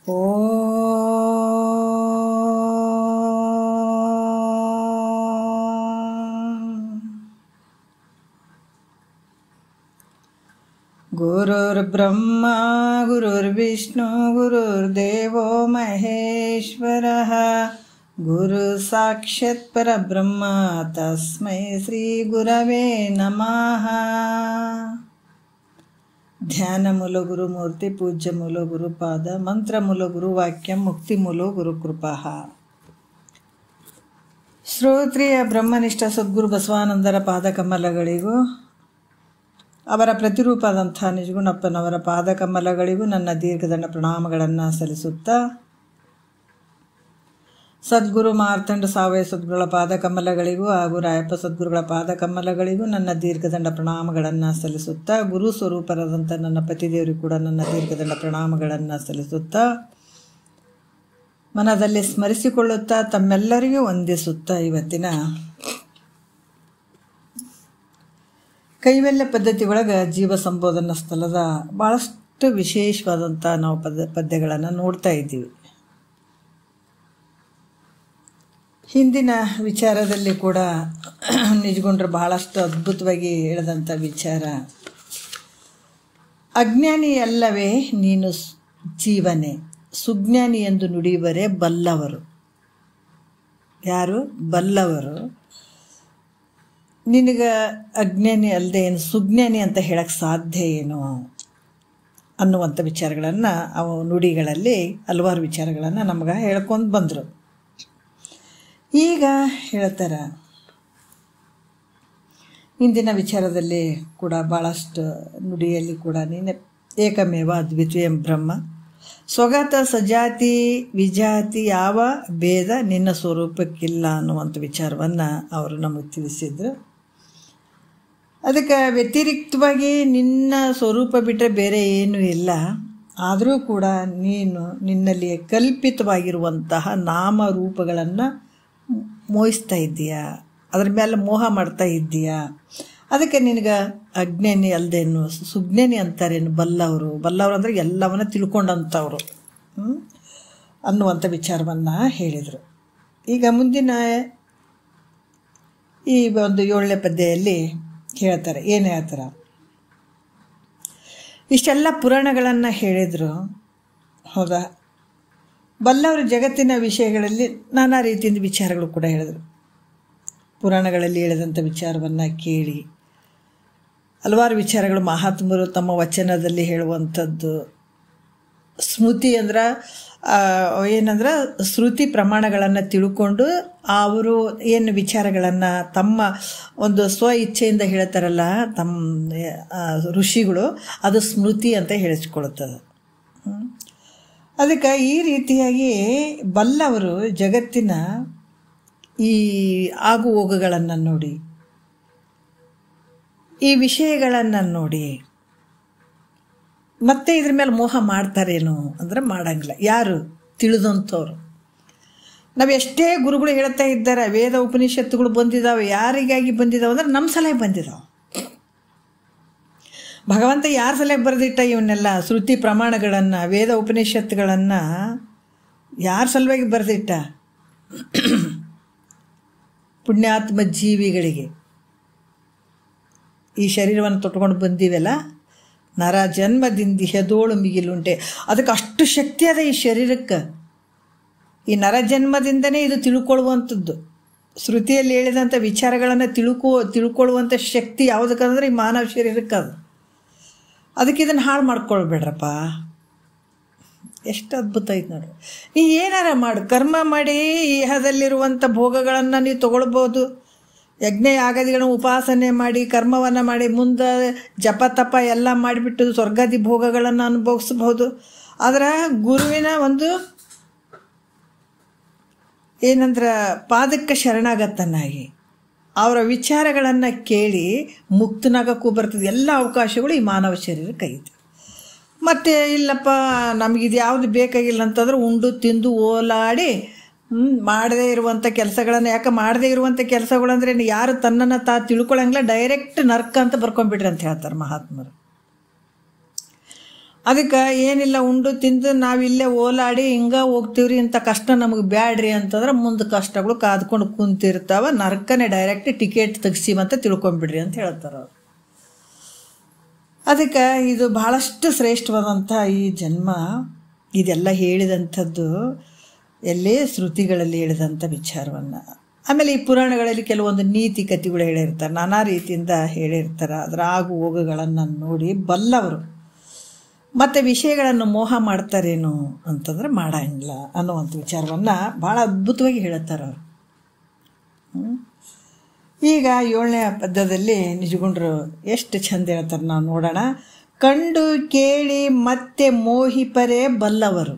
ಓ ಗುರುರ್ಬ್ರಹ್ಮ ಗುರುರ್ವಿಷ್ಣು ಗುರುರ್ದೇವೋ ಮಹೇಶ್ವರಃ ಗುರು ಸಾಕ್ಷಾತ್ ಪರಬ್ರಹ್ಮ ತಸ್ಮೈ ಶ್ರೀ ಗುರವೇ ನಮಃ. ಧ್ಯಾನ ಮೂಲ ಗುರುಮೂರ್ತಿ ಪೂಜ್ಯ ಮೂಲ ಗುರುಪಾದ ಮಂತ್ರ ಮೂಲ ಗುರುವಾಕ್ಯ ಮುಕ್ತಿ ಮೂಲ ಗುರುಕೃಪಃ. ಶ್ರೋತ್ರಿಯ ಬ್ರಹ್ಮನಿಷ್ಠ ಸದ್ಗುರು ಬಸವಾನಂದರ ಪಾದಕಮಲಗಳಿಗೂ ಅವರ ಪ್ರತಿರೂಪದಂಥ ನಿಜಗುಣಪ್ಪನವರ ಪಾದಕಮಲಗಳಿಗೂ ನನ್ನ ದೀರ್ಘದಂಡ ಪ್ರಣಾಮಗಳನ್ನು ಸಲ್ಲಿಸುತ್ತಾ, ಸದ್ಗುರು ಮಾರ್ತಂಡ ಸಾವಯವ ಸದ್ಗುರುಗಳ ಪಾದಕಮಲಗಳಿಗೂ ಹಾಗೂ ರಾಯಪ್ಪ ಸದ್ಗುರುಗಳ ಪಾದಕಮಲಗಳಿಗೂ ನನ್ನ ದೀರ್ಘದಂಡ ಪ್ರಣಾಮಗಳನ್ನು ಸಲ್ಲಿಸುತ್ತಾ, ಗುರು ಸ್ವರೂಪರಾದಂಥ ನನ್ನ ಪತಿದೇವರಿಗೂ ಕೂಡ ನನ್ನ ದೀರ್ಘದಂಡ ಪ್ರಣಾಮಗಳನ್ನು ಸಲ್ಲಿಸುತ್ತಾ, ಮನದಲ್ಲಿ ಸ್ಮರಿಸಿಕೊಳ್ಳುತ್ತಾ ತಮ್ಮೆಲ್ಲರಿಗೂ ವಂದಿಸುತ್ತಾ, ಇವತ್ತಿನ ಕೈವಲ್ಯ ಪದ್ಧತಿ ಒಳಗೆ ಜೀವ ಸಂಬೋಧನಾ ಸ್ಥಳದ ಭಾಳಷ್ಟು ವಿಶೇಷವಾದಂಥ ನಾವು ಪದ್ಯಗಳನ್ನು ನೋಡ್ತಾ ಇದ್ದೀವಿ. ಹಿಂದಿನ ವಿಚಾರದಲ್ಲಿ ಕೂಡ ನಿಜಗೊಂಡ್ರೆ ಬಹಳಷ್ಟು ಅದ್ಭುತವಾಗಿ ಹೇಳಿದಂಥ ವಿಚಾರ, ಅಜ್ಞಾನಿ ಅಲ್ಲವೇ ನೀನು ಜೀವನೇ, ಸುಜ್ಞಾನಿ ಎಂದು ನುಡಿಯುವರೇ ಬಲ್ಲವರು. ಯಾರು ಬಲ್ಲವರು? ನಿನಗೆ ಅಜ್ಞಾನಿ ಅಲ್ಲದೆ ಏನು ಸುಜ್ಞಾನಿ ಅಂತ ಹೇಳಕ್ಕೆ ಸಾಧ್ಯ ಏನು ಅನ್ನುವಂಥ ವಿಚಾರಗಳನ್ನು ಅವು ನುಡಿಗಳಲ್ಲಿ ಹಲವಾರು ವಿಚಾರಗಳನ್ನು ನಮ್ಗೆ ಹೇಳ್ಕೊಂಡು ಬಂದರು. ಈಗ ಹೇಳ್ತಾರೆ, ಇಂದಿನ ವಿಚಾರದಲ್ಲಿ ಕೂಡ ಭಾಳಷ್ಟು ನುಡಿಯಲ್ಲಿ ಕೂಡ ನೀನು ಏಕಮೇವ ಅದ್ವಿತೀಯ ಬ್ರಹ್ಮ, ಸ್ವಗತ ಸಜಾತಿ ವಿಜಾತಿ ಯಾವ ಭೇದ ನಿನ್ನ ಸ್ವರೂಪಕ್ಕಿಲ್ಲ ಅನ್ನುವಂಥ ವಿಚಾರವನ್ನು ಅವರು ನಮಗೆ ತಿಳಿಸಿದ್ರು. ಅದಕ್ಕೆ ವ್ಯತಿರಿಕ್ತವಾಗಿ ನಿನ್ನ ಸ್ವರೂಪ ಬಿಟ್ಟರೆ ಬೇರೆ ಏನೂ ಇಲ್ಲ. ಆದರೂ ಕೂಡ ನೀನು ನಿನ್ನಲ್ಲಿ ಕಲ್ಪಿತವಾಗಿರುವಂತಹ ನಾಮರೂಪಗಳನ್ನು ಮೋಹಿಸ್ತಾ ಇದ್ದೀಯಾ, ಅದ್ರ ಮೇಲೆ ಮೋಹ ಮಾಡ್ತಾ ಇದ್ದೀಯಾ. ಅದಕ್ಕೆ ನಿನಗೆ ಅಜ್ಞಾನಿ ಅಲ್ಲದೇನು ಸುಜ್ಞಾನಿ ಅಂತಾರೇನು ಬಲ್ಲವರು. ಬಲ್ಲವರು ಅಂದರೆ ಎಲ್ಲವನ್ನ ತಿಳ್ಕೊಂಡಂಥವ್ರು ಅನ್ನುವಂಥ ವಿಚಾರವನ್ನು ಹೇಳಿದರು. ಈಗ ಮುಂದಿನ ಈ ಒಂದು 7ನೇ ಪದ್ಯದಲ್ಲಿ ಹೇಳ್ತಾರೆ, ಏನು ಹೇಳ್ತಾರೆ, ಇಷ್ಟೆಲ್ಲ ಪುರಾಣಗಳನ್ನು ಹೇಳಿದರು. ಹೌದಾ, ಬಲ್ಲವರು ಜಗತ್ತಿನ ವಿಷಯಗಳಲ್ಲಿ ನಾನಾ ರೀತಿಯಿಂದ ವಿಚಾರಗಳು ಕೂಡ ಹೇಳಿದರು. ಪುರಾಣಗಳಲ್ಲಿ ಹೇಳಿದಂಥ ವಿಚಾರವನ್ನು ಕೇಳಿ ಹಲವಾರು ವಿಚಾರಗಳು ಮಹಾತ್ಮರು ತಮ್ಮ ವಚನದಲ್ಲಿ ಹೇಳುವಂಥದ್ದು. ಸ್ಮೃತಿ ಅಂದ್ರೆ ಏನಂದ್ರೆ ಶ್ರುತಿ ಪ್ರಮಾಣಗಳನ್ನು ತಿಳ್ಕೊಂಡು ಅವರು ಏನು ವಿಚಾರಗಳನ್ನು ತಮ್ಮ ಒಂದು ಸ್ವ ಇಚ್ಛೆಯಿಂದ ಹೇಳ್ತಾರಲ್ಲ ತಮ್ಮ ಋಷಿಗಳು, ಅದು ಸ್ಮೃತಿ ಅಂತ ಹೇಳಿಸ್ಕೊಳ್ತದೆ. ಅದಕ್ಕೆ ಈ ರೀತಿಯಾಗಿ ಬಲ್ಲವರು ಜಗತ್ತಿನ ಈ ಆಗು ಹೋಗುಗಳನ್ನು ನೋಡಿ, ಈ ವಿಷಯಗಳನ್ನು ನೋಡಿ ಮತ್ತೆ ಇದ್ರ ಮೇಲೆ ಮೋಹ ಮಾಡ್ತಾರೇನು ಅಂದರೆ ಮಾಡಂಗಿಲ್ಲ. ಯಾರು? ತಿಳಿದಂಥವ್ರು. ನಾವು ಎಷ್ಟೇ ಗುರುಗಳು ಹೇಳ್ತಾ ಇದ್ದಾರೆ, ವೇದ ಉಪನಿಷತ್ತುಗಳು ಬಂದಿದ್ದಾವೆ. ಯಾರಿಗಾಗಿ ಬಂದಿದ್ದಾವೆ ಅಂದ್ರೆ ನಮ್ಮ ಸಲಹೆ ಬಂದಿದ್ದಾವೆ. ಭಗವಂತ ಯಾರ ಸಲಹೆ ಬರೆದಿಟ್ಟ ಇವನ್ನೆಲ್ಲ ಶ್ರುತಿ ಪ್ರಮಾಣಗಳನ್ನು, ವೇದ ಉಪನಿಷತ್ತುಗಳನ್ನು ಯಾರ ಸಲುವಾಗಿ ಬರೆದಿಟ್ಟ? ಪುಣ್ಯಾತ್ಮ ಜೀವಿಗಳಿಗೆ. ಈ ಶರೀರವನ್ನು ತೊಟ್ಕೊಂಡು ಬಂದೀವಲ್ಲ, ನರ ಜನ್ಮದಿಂದ ಹೆದೋಳು ಮಿಗಿಲುಂಟೆ. ಅದಕ್ಕೆ ಅಷ್ಟು ಶಕ್ತಿ ಅದ ಈ ಶರೀರಕ್ಕೆ. ಈ ನರ ಜನ್ಮದಿಂದನೇ ಇದು ತಿಳ್ಕೊಳ್ಳುವಂಥದ್ದು. ಶ್ರುತಿಯಲ್ಲಿ ಹೇಳಿದಂಥ ವಿಚಾರಗಳನ್ನು ತಿಳ್ಕೊಳ್ಳುವಂಥ ಶಕ್ತಿ ಯಾವುದಕ್ಕಂದ್ರೆ ಈ ಮಾನವ ಶರೀರಕ್ಕೆ ಅದು. ಅದಕ್ಕೆ ಇದನ್ನು ಹಾಳು ಮಾಡ್ಕೊಳ್ಬೇಡ್ರಪ್ಪ. ಎಷ್ಟು ಅದ್ಭುತ ಐತೆ ನೋಡ್ರಿ. ನೀ ಏನಾರ ಮಾಡು, ಕರ್ಮ ಮಾಡಿ ಇಹದಲ್ಲಿರುವಂಥ ಭೋಗಗಳನ್ನು ನೀವು ತೊಗೊಳ್ಬೋದು. ಯಜ್ಞ ಯಾಗಾದಿಗಳನ್ನು ಉಪಾಸನೆ ಮಾಡಿ ಕರ್ಮವನ್ನು ಮಾಡಿ ಮುಂದೆ ಜಪ ತಪ ಎಲ್ಲ ಮಾಡಿಬಿಟ್ಟು ಸ್ವರ್ಗಾದಿ ಭೋಗಗಳನ್ನು ಅನುಭವಿಸ್ಬೋದು. ಆದರೆ ಗುರುವಿನ ಒಂದು ಏನಂದ್ರೆ ಪಾದಕ್ಕೆ ಶರಣಾಗತನಾಗಿ ಅವರ ವಿಚಾರಗಳನ್ನು ಕೇಳಿ ಮುಕ್ತನಾಗಕ್ಕೂ ಬರ್ತದೆ. ಎಲ್ಲ ಅವಕಾಶಗಳು ಈ ಮಾನವ ಶರೀರಕ್ಕೆ ಐತೆ. ಮತ್ತು ಇಲ್ಲಪ್ಪ ನಮಗಿದು ಯಾವುದು ಬೇಕಾಗಿಲ್ಲ ಅಂತಂದ್ರೆ ಉಂಡು ತಿಂದು ಓಲಾಡಿ ಮಾಡದೇ ಇರುವಂಥ ಕೆಲಸಗಳನ್ನು, ಯಾಕೆ ಮಾಡದೇ ಇರುವಂಥ ಕೆಲಸಗಳಂದ್ರೆ ಯಾರು ತನ್ನನ್ನು ತಿಳ್ಕೊಳಂಗಿಲ್ಲ, ಡೈರೆಕ್ಟ್ ನರ್ಕ ಅಂತ ಬರ್ಕೊಂಡ್ಬಿಟ್ರಿ ಅಂತ ಹೇಳ್ತಾರೆ ಮಹಾತ್ಮರು. ಅದಕ್ಕೆ ಏನಿಲ್ಲ ಉಂಡು ತಿಂದು ನಾವಿಲ್ಲೇ ಓಲಾಡಿ ಹಿಂಗೆ ಹೋಗ್ತೀವ್ರಿ ಇಂಥ ಕಷ್ಟ ನಮಗೆ ಬ್ಯಾಡ್ರಿ ಅಂತಂದ್ರೆ ಮುಂದೆ ಕಷ್ಟಗಳು ಕಾದ್ಕೊಂಡು ಕುಂತಿರ್ತಾವೆ, ನರಕನೇ ಡೈರೆಕ್ಟ್ ಟಿಕೆಟ್ ತೆಗ್ಸಿವಂತ ತಿಳ್ಕೊಂಬಿಡ್ರಿ ಅಂತ ಹೇಳ್ತಾರೆ ಅವ್ರು. ಅದಕ್ಕೆ ಇದು ಭಾಳಷ್ಟು ಶ್ರೇಷ್ಠವಾದಂಥ ಈ ಜನ್ಮ, ಇದೆಲ್ಲ ಹೇಳಿದಂಥದ್ದು ಎಲ್ಲೇ ಶ್ರುತಿಗಳಲ್ಲಿ ಹೇಳಿದಂಥ ವಿಚಾರವನ್ನು. ಆಮೇಲೆ ಈ ಪುರಾಣಗಳಲ್ಲಿ ಕೆಲವೊಂದು ನೀತಿ ಕಥೆಗಳು ಹೇಳಿರ್ತಾರೆ, ನಾನಾ ರೀತಿಯಿಂದ ಹೇಳಿರ್ತಾರೆ. ಅದರ ಆಗು ಹೋಗುಗಳನ್ನು ನೋಡಿ ಬಲ್ಲವರು ಮತ್ತು ವಿಷಯಗಳನ್ನು ಮೋಹ ಮಾಡ್ತಾರೇನು ಅಂತಂದ್ರೆ ಮಾಡಂಗಿಲ್ಲ ಅನ್ನುವಂಥ ವಿಚಾರವನ್ನು ಭಾಳ ಅದ್ಭುತವಾಗಿ ಹೇಳುತ್ತಾರೆ ಅವರು. ಈಗ 7ನೇ ಪದ್ಯದಲ್ಲಿ ನಿಜಗುಂಡ್ರು ಎಷ್ಟು ಚಂದ ಹೇಳ್ತಾರೆ, ನಾವು ನೋಡೋಣ. ಕಂಡು ಕೇಳಿ ಮತ್ತೆ ಮೋಹಿಪರೇ ಬಲ್ಲವರು,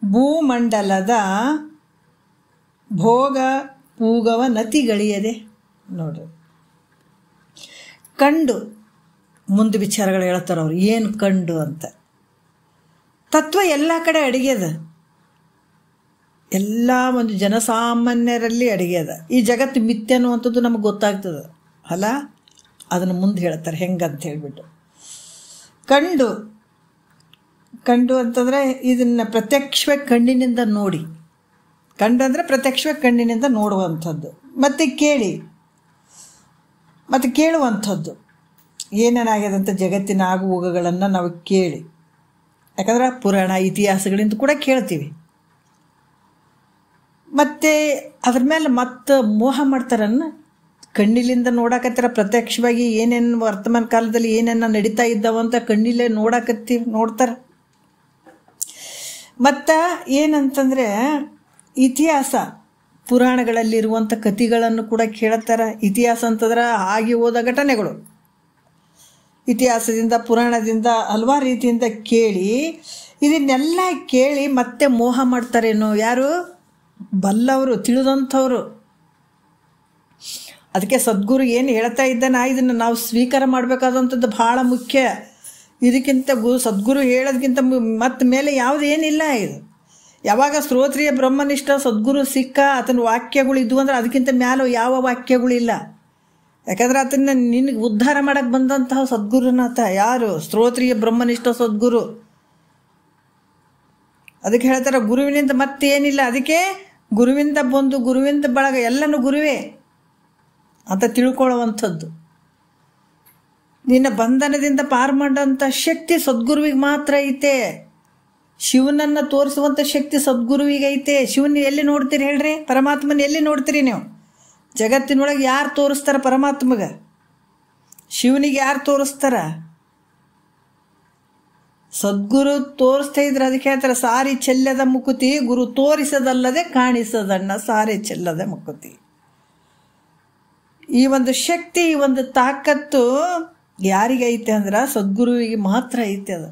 ಭೂಮಂಡಲದ ಭೋಗ ಪೂಗವ ನತಿಗಳಿಯದೆ. ನೋಡ್ರಿ, ಕಂಡು ಮುಂದೆ ವಿಚಾರಗಳು ಹೇಳ್ತಾರೆ ಅವ್ರು. ಏನು ಕಂಡು ಅಂತ ತತ್ವ ಎಲ್ಲ ಕಡೆ ಅಡಿಗೆದ, ಎಲ್ಲ ಒಂದು ಜನಸಾಮಾನ್ಯರಲ್ಲಿ ಅಡಿಗೆದ. ಈ ಜಗತ್ತು ಮಿಥ್ಯೆ ಅನ್ನುವಂಥದ್ದು ನಮಗೆ ಗೊತ್ತಾಗ್ತದೆ ಅಲ್ಲ, ಅದನ್ನು ಮುಂದೆ ಹೇಳ್ತಾರೆ ಹೆಂಗಂತ ಹೇಳಿಬಿಟ್ಟು. ಕಂಡು ಕಂಡು ಅಂತಂದರೆ ಇದನ್ನು ಪ್ರತ್ಯಕ್ಷವಾಗಿ ಕಣ್ಣಿನಿಂದ ನೋಡಿ, ಕಂಡು ಅಂದರೆ ಪ್ರತ್ಯಕ್ಷವಾಗಿ ಕಣ್ಣಿನಿಂದ ನೋಡುವಂಥದ್ದು, ಮತ್ತು ಕೇಳಿ ಮತ್ತು ಕೇಳುವಂಥದ್ದು. ಏನೇನಾಗ್ಯದಂಥ ಜಗತ್ತಿನ ಆಗು ಹೋಗುಗಳನ್ನು ನಾವು ಕೇಳಿ, ಯಾಕಂದ್ರೆ ಪುರಾಣ ಇತಿಹಾಸಗಳಿಂದ ಕೂಡ ಕೇಳ್ತೀವಿ. ಮತ್ತು ಅದ್ರ ಮೇಲೆ ಮತ್ತೆ ಮೋಹ ಮಾಡ್ತಾರನ್ನ, ಕಣ್ಣಿಲಿಂದ ನೋಡಕತ್ತೀರ ಪ್ರತ್ಯಕ್ಷವಾಗಿ ಏನೇನು ವರ್ತಮಾನ ಕಾಲದಲ್ಲಿ ಏನೇನು ನಡೀತಾ ಇದ್ದಾವಂತ ಕಣ್ಣಿಲೇ ನೋಡ್ತಾರೆ. ಮತ್ತು ಏನಂತಂದರೆ ಇತಿಹಾಸ ಪುರಾಣಗಳಲ್ಲಿರುವಂಥ ಕಥೆಗಳನ್ನು ಕೂಡ ಕೇಳ್ತಾರೆ. ಇತಿಹಾಸ ಅಂತಂದ್ರೆ ಆಗಿ ಹೋದ ಘಟನೆಗಳು, ಇತಿಹಾಸದಿಂದ ಪುರಾಣದಿಂದ ಹಲವಾರು ರೀತಿಯಿಂದ ಕೇಳಿ, ಇದನ್ನೆಲ್ಲ ಕೇಳಿ ಮತ್ತೆ ಮೋಹ ಮಾಡ್ತಾರೇನೋ ಯಾರು? ಬಲ್ಲವರು, ತಿಳಿದಂಥವ್ರು. ಅದಕ್ಕೆ ಸದ್ಗುರು ಏನು ಹೇಳ್ತಾ ಇದ್ದಾನೆ ಇದನ್ನು ನಾವು ಸ್ವೀಕಾರ ಮಾಡಬೇಕಾದಂಥದ್ದು ಭಾಳ ಮುಖ್ಯ. ಇದಕ್ಕಿಂತ ಸದ್ಗುರು ಹೇಳೋದಕ್ಕಿಂತ ಮತ್ತೆ ಮೇಲೆ ಯಾವುದೇನಿಲ್ಲ. ಇದು ಯಾವಾಗ ಶ್ರೋತ್ರಿಯ ಬ್ರಹ್ಮನಿಷ್ಠ ಸದ್ಗುರು ಸಿಕ್ಕ ಆತನ ವಾಕ್ಯಗಳು ಇದ್ವು ಅಂದ್ರೆ ಅದಕ್ಕಿಂತ ಮ್ಯಾಲೆ ಯಾವ ವಾಕ್ಯಗಳಿಲ್ಲ. ಯಾಕಂದ್ರೆ ಆತನ ನಿನಗೆ ಉದ್ಧಾರ ಮಾಡೋಕ್ಕೆ ಬಂದಂತಹ ಸದ್ಗುರುನಾಥ ಯಾರು? ಶ್ರೋತ್ರಿಯ ಬ್ರಹ್ಮನಿಷ್ಠ ಸದ್ಗುರು. ಅದಕ್ಕೆ ಹೇಳ್ತಾರೆ ಗುರುವಿನಿಂದ ಮತ್ತೇನಿಲ್ಲ. ಅದಕ್ಕೆ ಗುರುವಿಂದ ಬಂದು ಗುರುವಿಂದ ಬಳಗ ಎಲ್ಲನೂ ಗುರುವೇ ಅಂತ ತಿಳ್ಕೊಳ್ಳುವಂಥದ್ದು. ನಿನ್ನ ಬಂಧನದಿಂದ ಪಾರು ಮಾಡೋಂಥ ಶಕ್ತಿ ಸದ್ಗುರುವಿಗೆ ಮಾತ್ರ ಐತೆ. ಶಿವನನ್ನು ತೋರಿಸುವಂಥ ಶಕ್ತಿ ಸದ್ಗುರುವಿಗೆ ಐತೆ. ಶಿವನ ಎಲ್ಲಿ ನೋಡ್ತೀರಿ ಹೇಳ್ರಿ? ಪರಮಾತ್ಮನ ಎಲ್ಲಿ ನೋಡ್ತೀರಿ ನೀವು? ಜಗತ್ತಿನೊಳಗೆ ಯಾರು ತೋರಿಸ್ತಾರೆ ಪರಮಾತ್ಮಗೆ? ಶಿವನಿಗೆ ಯಾರು ತೋರಿಸ್ತಾರ? ಸದ್ಗುರು ತೋರಿಸ್ತಾ ಇದ್ರೆ ಅದಕ್ಕೆ ಹೇಳ್ತಾರೆ ಸಾರಿ ಚೆಲ್ಲದ ಮುಕುತಿ, ಗುರು ತೋರಿಸದಲ್ಲದೆ ಕಾಣಿಸದಣ್ಣ ಸಾರಿ ಚೆಲ್ಲದ ಮುಕುತಿ. ಈ ಒಂದು ಶಕ್ತಿ, ಈ ಒಂದು ತಾಕತ್ತು ಯಾರಿಗೈತೆ ಅಂದ್ರೆ ಸದ್ಗುರುವಿಗೆ ಮಾತ್ರ ಐತೆ. ಅದು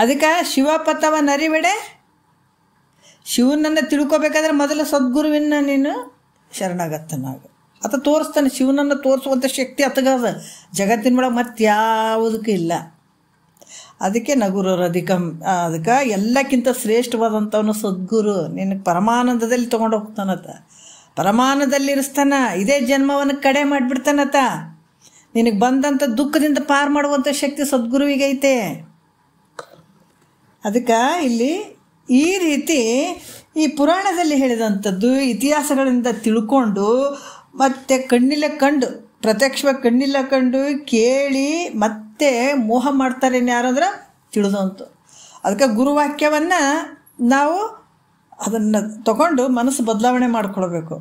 ಅದಕ್ಕೆ ಶಿವಪಥವ ನರಿಬೇಡೆ. ಶಿವನನ್ನು ತಿಳ್ಕೊಬೇಕಾದ್ರೆ ಮೊದಲು ಸದ್ಗುರುವಿನ ನೀನು ಶರಣಾಗತನಾಗ. ಆತ ತೋರಿಸ್ತಾನೆ. ಶಿವನನ್ನು ತೋರಿಸುವಂಥ ಶಕ್ತಿ ಆತಗದ ಜಗತ್ತಿನೊಳಗೆ ಮತ್ತೆ ಯಾವುದಕ್ಕೂ ಇಲ್ಲ. ಅದಕ್ಕೆ ನಗುರರು ಅದಕ್ಕೆ ಎಲ್ಲಕ್ಕಿಂತ ಶ್ರೇಷ್ಠವಾದಂಥವನು ಸದ್ಗುರು. ನಿನಗೆ ಪರಮಾನಂದದಲ್ಲಿ ತೊಗೊಂಡು ಹೋಗ್ತಾನತ, ಪರಮಾನಂದದಲ್ಲಿ ಇರಿಸ್ತಾನ. ಇದೇ ಜನ್ಮವನ್ನು ಕಡೆ ಮಾಡಿಬಿಡ್ತಾನತ. ನಿನಗೆ ಬಂದಂಥ ದುಃಖದಿಂದ ಪಾರು ಮಾಡುವಂಥ ಶಕ್ತಿ ಸದ್ಗುರುವಿಗೈತೆ. ಅದಕ್ಕೆ ಇಲ್ಲಿ ಈ ರೀತಿ ಈ ಪುರಾಣದಲ್ಲಿ ಹೇಳಿದಂಥದ್ದು ಇತಿಹಾಸಗಳಿಂದ ತಿಳ್ಕೊಂಡು ಮತ್ತು ಕಣ್ಣಿಲ್ಲ ಕಂಡು, ಪ್ರತ್ಯಕ್ಷವಾಗಿ ಕಣ್ಣಿಲ್ಲ ಕಂಡು ಕೇಳಿ ಮತ್ತೆ ಮೋಹ ಮಾಡ್ತಾರೇನು ಯಾರಂದ್ರೆ ತಿಳಿದಂತು. ಅದಕ್ಕೆ ಗುರುವಾಕ್ಯವನ್ನು ನಾವು ಅದನ್ನು ತಗೊಂಡು ಮನಸ್ಸು ಬದಲಾವಣೆ ಮಾಡ್ಕೊಳ್ಬೇಕು.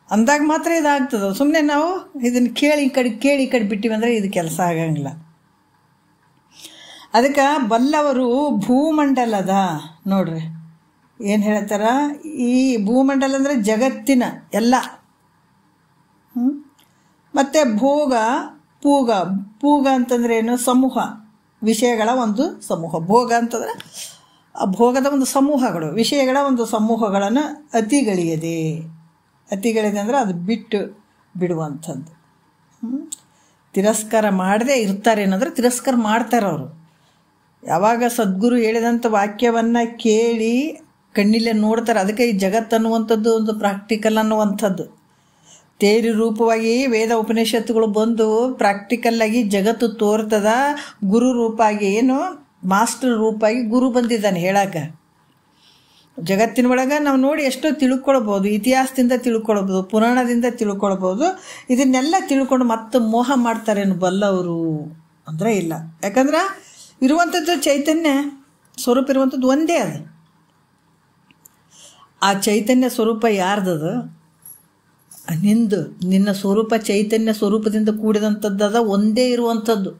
ಅಂದಾಗ ಮಾತ್ರ ಇದಾಗ್ತದೆ. ಸುಮ್ಮನೆ ನಾವು ಇದನ್ನು ಕೇಳಿ ಈ ಕಡೆ ಬಿಟ್ಟಿವಿ ಅಂದರೆ ಇದು ಕೆಲಸ ಆಗಂಗಿಲ್ಲ. ಅದಕ್ಕೆ ಬಲ್ಲವರು ಭೂಮಂಡಲದ, ನೋಡ್ರಿ ಏನು ಹೇಳ್ತಾರ, ಈ ಭೂಮಂಡಲ ಅಂದರೆ ಜಗತ್ತಿನ ಎಲ್ಲ, ಮತ್ತು ಭೋಗ ಪೂಗ ಅಂತಂದ್ರೆ ಏನು? ಸಮೂಹ, ವಿಷಯಗಳ ಒಂದು ಸಮೂಹ. ಭೋಗ ಅಂತಂದರೆ ಆ ಭೋಗದ ಒಂದು ಸಮೂಹಗಳು, ವಿಷಯಗಳ ಒಂದು ಸಮೂಹಗಳನ್ನು ಅತಿಗಳಿಯದೆ ಅಂದರೆ ಅದು ಬಿಟ್ಟು ಬಿಡುವಂಥದ್ದು. ತಿರಸ್ಕಾರ ಮಾಡದೆ ಇರ್ತಾರೇನಂದ್ರೆ ತಿರಸ್ಕಾರ ಮಾಡ್ತಾರೆ ಅವರು. ಯಾವಾಗ ಸದ್ಗುರು ಹೇಳಿದಂಥ ವಾಕ್ಯವನ್ನು ಕೇಳಿ ಕಣ್ಣಿಲ್ಲೇ ನೋಡ್ತಾರೆ. ಅದಕ್ಕೆ ಈ ಜಗತ್ತು ಅನ್ನುವಂಥದ್ದು ಒಂದು ಪ್ರಾಕ್ಟಿಕಲ್ ಅನ್ನುವಂಥದ್ದು. ತೇರಿ ರೂಪವಾಗಿ ವೇದ ಉಪನಿಷತ್ತುಗಳು ಬಂದು ಪ್ರಾಕ್ಟಿಕಲ್ಲಾಗಿ ಜಗತ್ತು ತೋರ್ತದ. ಗುರು ರೂಪಾಗಿ ಏನು ಮಾಸ್ಟರ್ ರೂಪಾಗಿ ಗುರು ಬಂದಿದ್ದಾನೆ ಹೇಳಕ್ಕೆ. ಜಗತ್ತಿನ ಒಳಗೆ ನಾವು ನೋಡಿ ಎಷ್ಟೋ ತಿಳ್ಕೊಳ್ಬೋದು, ಇತಿಹಾಸದಿಂದ ತಿಳ್ಕೊಳ್ಬೋದು, ಪುರಾಣದಿಂದ ತಿಳ್ಕೊಳ್ಬೋದು. ಇದನ್ನೆಲ್ಲ ತಿಳ್ಕೊಂಡು ಮತ್ತೆ ಮೋಹ ಮಾಡ್ತಾರೇನು ಬಲ್ಲವರು ಅಂದರೆ ಇಲ್ಲ. ಯಾಕಂದ್ರೆ ಇರುವಂಥದ್ದು ಚೈತನ್ಯ ಸ್ವರೂಪ ಇರುವಂಥದ್ದು ಒಂದೇ ಅದು. ಆ ಚೈತನ್ಯ ಸ್ವರೂಪ ಯಾರ್ದದು? ನಿನ್ನ ಸ್ವರೂಪ ಚೈತನ್ಯ ಸ್ವರೂಪದಿಂದ ಕೂಡಿದಂಥದ್ದು ಒಂದೇ ಇರುವಂಥದ್ದು.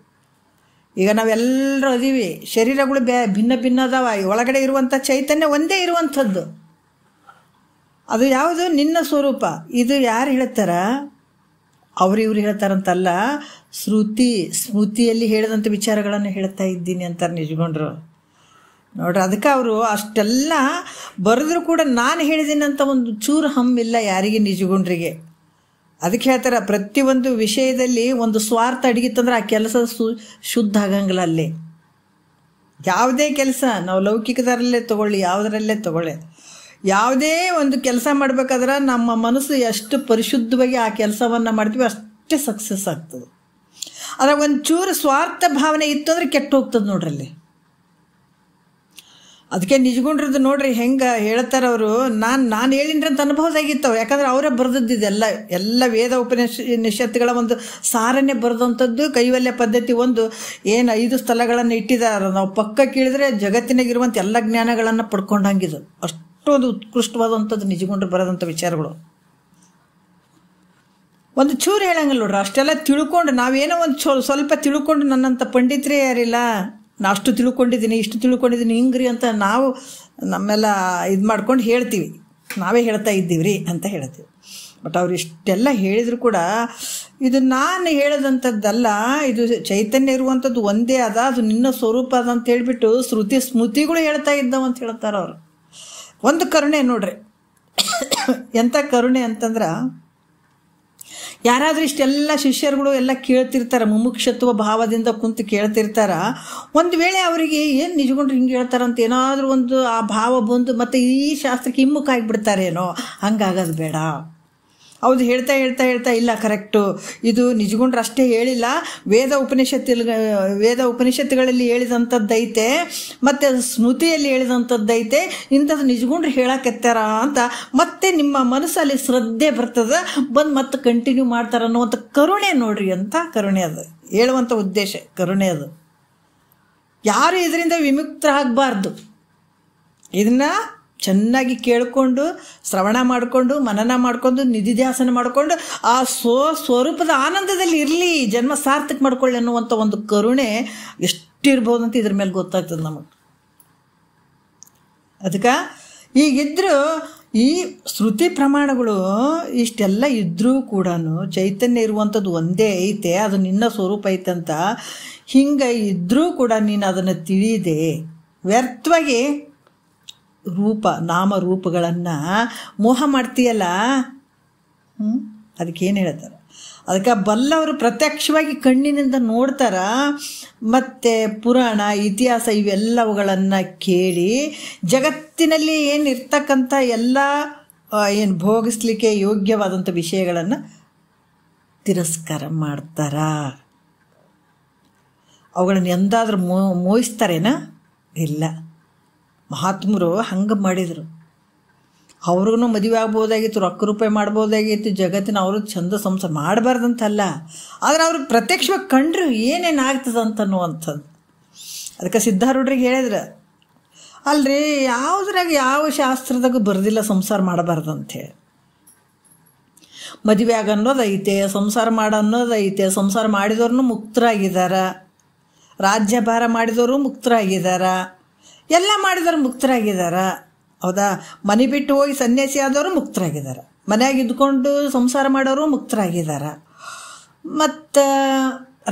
ಈಗ ನಾವೆಲ್ಲರೂ ಅದೀವಿ, ಶರೀರಗಳು ಭಿನ್ನ ಭಿನ್ನ ಅದಾವ, ಒಳಗಡೆ ಇರುವಂಥ ಚೈತನ್ಯ ಒಂದೇ ಇರುವಂಥದ್ದು. ಅದು ಯಾವುದು? ನಿನ್ನ ಸ್ವರೂಪ. ಇದು ಯಾರು ಹೇಳ್ತಾರ? ಇವ್ರು ಹೇಳ್ತಾರಂತಲ್ಲ, ಸ್ಮೃತಿಯಲ್ಲಿ ಹೇಳಿದಂಥ ವಿಚಾರಗಳನ್ನು ಹೇಳ್ತಾ ಇದ್ದೀನಿ ಅಂತಾರೆ ನಿಜಗೊಂಡ್ರು. ನೋಡ್ರಿ, ಅದಕ್ಕೆ ಅವರು ಅಷ್ಟೆಲ್ಲ ಬರೆದ್ರೂ ಕೂಡ ನಾನು ಹೇಳಿದ್ದೀನಿ ಅಂತ ಒಂದು ಚೂರು ಹಮ್ಮಿಲ್ಲ ಯಾರಿಗೆ, ನಿಜಗೊಂಡ್ರಿಗೆ. ಅದಕ್ಕೆ ಹೇಳ್ತಾರೆ, ಪ್ರತಿಯೊಂದು ವಿಷಯದಲ್ಲಿ ಒಂದು ಸ್ವಾರ್ಥ ಅಡಗಿತ್ತಂದ್ರೆ ಆ ಕೆಲಸ ಶುದ್ಧ ಆಗಂಗಿಲ್ಲ. ಅಲ್ಲಿ ಯಾವುದೇ ಕೆಲಸ ನಾವು ಲೌಕಿಕದರಲ್ಲೇ ತಗೊಳ್ಳಿ, ಯಾವುದರಲ್ಲೇ ತಗೊಳ್ಳಿ, ಯಾವುದೇ ಒಂದು ಕೆಲಸ ಮಾಡಬೇಕಾದ್ರೆ ನಮ್ಮ ಮನಸ್ಸು ಎಷ್ಟು ಪರಿಶುದ್ಧವಾಗಿ ಆ ಕೆಲಸವನ್ನು ಮಾಡ್ತೀವಿ ಅಷ್ಟೇ ಸಕ್ಸಸ್ ಆಗ್ತದೆ. ಅದ್ರಾಗ ಒಂದು ಚೂರು ಸ್ವಾರ್ಥ ಭಾವನೆ ಇತ್ತು ಅಂದರೆ ಕೆಟ್ಟು ಹೋಗ್ತದೆ ನೋಡ್ರಲ್ಲಿ. ಅದಕ್ಕೆ ನಿಜಗೊಂಡ್ರದ್ದು ನೋಡ್ರಿ ಹೆಂಗೆ ಹೇಳ್ತಾರೆ ಅವರು. ನಾನು ಹೇಳಿನ್ರಿ ಅಂತ ಅನ್ಬೋದಾಗಿತ್ತವು. ಯಾಕಂದ್ರೆ ಅವರೇ ಬರೆದದ್ದಿದೆಲ್ಲ, ಎಲ್ಲ ವೇದ ಉಪನಿಷತ್ತುಗಳ ಒಂದು ಸಾರನ್ನೇ ಬರೆದಂಥದ್ದು. ಕೈವಲ್ಯ ಪದ್ಧತಿ ಒಂದು ಏನು 5 ಸ್ಥಳಗಳನ್ನು ಇಟ್ಟಿದ್ದಾರೆ. ನಾವು ಪಕ್ಕ ಕೇಳಿದ್ರೆ ಜಗತ್ತಿನಾಗಿರುವಂಥ ಎಲ್ಲ ಜ್ಞಾನಗಳನ್ನು ಪಡ್ಕೊಂಡಂಗಿದು. ಅಷ್ಟೊಂದು ಉತ್ಕೃಷ್ಟವಾದಂಥದ್ದು ನಿಜಗೊಂಡ್ರು ಬರೋದಂಥ ವಿಚಾರಗಳು. ಒಂದು ಚೂರು ಹೇಳಂಗಿಲ್ಲ ನೋಡ್ರಿ. ಅಷ್ಟೆಲ್ಲ ತಿಳ್ಕೊಂಡು ನಾವೇನೋ ಒಂದು ಸ್ವಲ್ಪ ತಿಳ್ಕೊಂಡು ನನ್ನಂಥ ಪಂಡಿತರೇ ಯಾರಿಲ್ಲ, ನಾ ಅಷ್ಟು ತಿಳ್ಕೊಂಡಿದ್ದೀನಿ, ಇಷ್ಟು ತಿಳ್ಕೊಂಡಿದ್ದೀನಿ ಹಿಂಗ್ರಿ ಅಂತ ನಾವು ನಮ್ಮೆಲ್ಲ ಇದು ಮಾಡ್ಕೊಂಡು ಹೇಳ್ತೀವಿ. ನಾವೇ ಹೇಳ್ತಾ ಇದ್ದೀವಿ ರೀ ಅಂತ ಹೇಳ್ತೀವಿ. ಬಟ್ ಅವ್ರು ಇಷ್ಟೆಲ್ಲ ಹೇಳಿದ್ರು ಕೂಡ ಇದು ನಾನು ಹೇಳೋದಂಥದ್ದಲ್ಲ, ಇದು ಚೈತನ್ಯ ಇರುವಂಥದ್ದು ಒಂದೇ ಅದ, ಅದು ನಿನ್ನ ಸ್ವರೂಪ ಅದ ಅಂತ ಹೇಳಿಬಿಟ್ಟು ಸ್ಮೃತಿಗಳು ಹೇಳ್ತಾ ಇದ್ದಾವ ಅಂತ ಹೇಳ್ತಾರೆ ಅವರು. ಒಂದು ಕರುಣೆ ನೋಡ್ರಿ, ಎಂಥ ಕರುಣೆ ಅಂತಂದ್ರೆ, ಯಾರಾದರೂ ಇಷ್ಟೆಲ್ಲ ಶಿಷ್ಯರುಗಳು ಎಲ್ಲ ಕೇಳ್ತಿರ್ತಾರೆ, ಮುಮುಕ್ಷತ್ವ ಭಾವದಿಂದ ಕುಂತು ಕೇಳ್ತಿರ್ತಾರ. ಒಂದು ವೇಳೆ ಅವರಿಗೆ ಏನು ನಿಜಗೊಂಡ್ರು ಹಿಂಗೆ ಹೇಳ್ತಾರಂತ ಏನಾದರೂ ಒಂದು ಆ ಭಾವ ಬಂದು ಮತ್ತು ಈ ಶಾಸ್ತ್ರಕ್ಕೆ ಹಿಮ್ಮುಖ ಆಗಿಬಿಡ್ತಾರೇನೋ, ಹಂಗಾಗೋದು ಬೇಡ. ಹೌದು, ಹೇಳ್ತಾ ಇಲ್ಲ ಕರೆಕ್ಟು, ಇದು ನಿಜಗೊಂಡ್ರು ಅಷ್ಟೇ ಹೇಳಿಲ್ಲ, ವೇದ ಉಪನಿಷತ್ತುಗಳಲ್ಲಿ ಹೇಳಿದಂಥದ್ದೈತೆ ಮತ್ತು ಸ್ಮೃತಿಯಲ್ಲಿ ಹೇಳಿದಂಥದ್ದೈತೆ, ಇಂಥದ್ದು ನಿಜಗೊಂಡ್ರು ಹೇಳಕ್ಕೆತ್ತಾರ ಅಂತ ಮತ್ತೆ ನಿಮ್ಮ ಮನಸ್ಸಲ್ಲಿ ಶ್ರದ್ಧೆ ಬರ್ತದೆ, ಬಂದು ಮತ್ತೆ ಕಂಟಿನ್ಯೂ ಮಾಡ್ತಾರೆ ಅನ್ನುವಂಥ ಕರುಣೆ ನೋಡ್ರಿ. ಅಂತ ಕರುಣೆ ಅದು, ಹೇಳುವಂಥ ಉದ್ದೇಶ ಕರುಣೆ ಅದು. ಯಾರು ಇದರಿಂದ ವಿಮುಕ್ತರಾಗಬಾರ್ದು. ಇದನ್ನು ಚೆನ್ನಾಗಿ ಕೇಳಿಕೊಂಡು ಶ್ರವಣ ಮಾಡಿಕೊಂಡು ಮನನ ಮಾಡಿಕೊಂಡು ನಿಧಿಧ್ಯಾಸನ ಮಾಡಿಕೊಂಡು ಆ ಸ್ವರೂಪದ ಆನಂದದಲ್ಲಿ ಇರಲಿ, ಜನ್ಮ ಸಾರ್ಥಕ ಮಾಡ್ಕೊಳ್ಳಿ ಅನ್ನುವಂಥ ಒಂದು ಕರುಣೆ ಎಷ್ಟಿರ್ಬೋದು ಅಂತ ಇದ್ರ ಮೇಲೆ ಗೊತ್ತಾಗ್ತದೆ ನಮಗೆ. ಅದಕ್ಕೆ ಈಗಿದ್ದರೂ ಈ ಶ್ರುತಿ ಪ್ರಮಾಣಗಳು ಇಷ್ಟೆಲ್ಲ ಇದ್ದರೂ ಕೂಡ ಚೈತನ್ಯ ಇರುವಂಥದ್ದು ಒಂದೇ ಐತೆ, ಅದು ನಿನ್ನ ಸ್ವರೂಪ ಐತಂತ ಹಿಂಗೆ ಇದ್ದರೂ ಕೂಡ ನೀನು ಅದನ್ನು ತಿಳಿದೆ ವ್ಯರ್ಥವಾಗಿ ನಾಮರೂಪಗಳನ್ನು ಮೋಹ ಮಾಡ್ತೀಯಲ್ಲ. ಅದಕ್ಕೇನು ಹೇಳ್ತಾರೆ? ಅದಕ್ಕೆ ಬಲ್ಲವರು ಪ್ರತ್ಯಕ್ಷವಾಗಿ ಕಣ್ಣಿನಿಂದ ನೋಡ್ತಾರ, ಮತ್ತು ಪುರಾಣ ಇತಿಹಾಸ ಇವೆಲ್ಲವುಗಳನ್ನು ಕೇಳಿ ಜಗತ್ತಿನಲ್ಲಿ ಏನಿರ್ತಕ್ಕಂಥ ಎಲ್ಲ ಏನು ಭೋಗಿಸ್ಲಿಕ್ಕೆ ಯೋಗ್ಯವಾದಂಥ ವಿಷಯಗಳನ್ನು ತಿರಸ್ಕಾರ ಮಾಡ್ತಾರ. ಅವುಗಳನ್ನು ಎಂದಾದರೂ ಮೋಹಿಸ್ತಾರೇನಾ? ಇಲ್ಲ. ಮಹಾತ್ಮರು ಹಂಗೆ ಮಾಡಿದರು. ಅವ್ರಿಗೂ ಮದುವೆ ಆಗ್ಬೋದಾಗಿತ್ತು, ರೊಕ್ಕ ರೂಪಾಯಿ ಮಾಡ್ಬೋದಾಗಿತ್ತು, ಜಗತ್ತಿನ ಅವರು ಚಂದ ಸಂಸಾರ ಮಾಡಬಾರ್ದಂತಲ್ಲ, ಆದರೆ ಅವರು ಪ್ರತ್ಯಕ್ಷವಾಗಿ ಕಂಡ್ರು ಏನೇನಾಗ್ತದೆ ಅಂತನ್ನುವಂಥದ್ದು. ಅದಕ್ಕೆ ಸಿದ್ಧಾರೂಢರಿಗೆ ಹೇಳಿದ್ರು, ಅಲ್ರಿ ಯಾವುದ್ರಾಗ ಯಾವ ಶಾಸ್ತ್ರದಾಗ ಬರೆದಿಲ್ಲ ಸಂಸಾರ ಮಾಡಬಾರ್ದಂತೇಳಿ. ಮದುವೆ ಆಗ ಅನ್ನೋದೈತೆ, ಸಂಸಾರ ಅನ್ನೋದೈತೆ. ಸಂಸಾರ ಮಾಡಿದವ್ರನ್ನೂ ಮುಕ್ತರಾಗಿದ್ದಾರೆ, ರಾಜ್ಯಭಾರ ಮಾಡಿದವರು ಮುಕ್ತರಾಗಿದ್ದಾರೆ, ಎಲ್ಲ ಮಾಡಿದವರು ಮುಕ್ತರಾಗಿದ್ದಾರೆ. ಹೌದಾ? ಮನೆ ಬಿಟ್ಟು ಹೋಗಿ ಸನ್ಯಾಸಿ ಆದವರು ಮುಕ್ತರಾಗಿದ್ದಾರೆ, ಮನೆಯಾಗ ಇದ್ಕೊಂಡು ಸಂಸಾರ ಮಾಡೋರು ಮುಕ್ತರಾಗಿದ್ದಾರೆ, ಮತ್ತು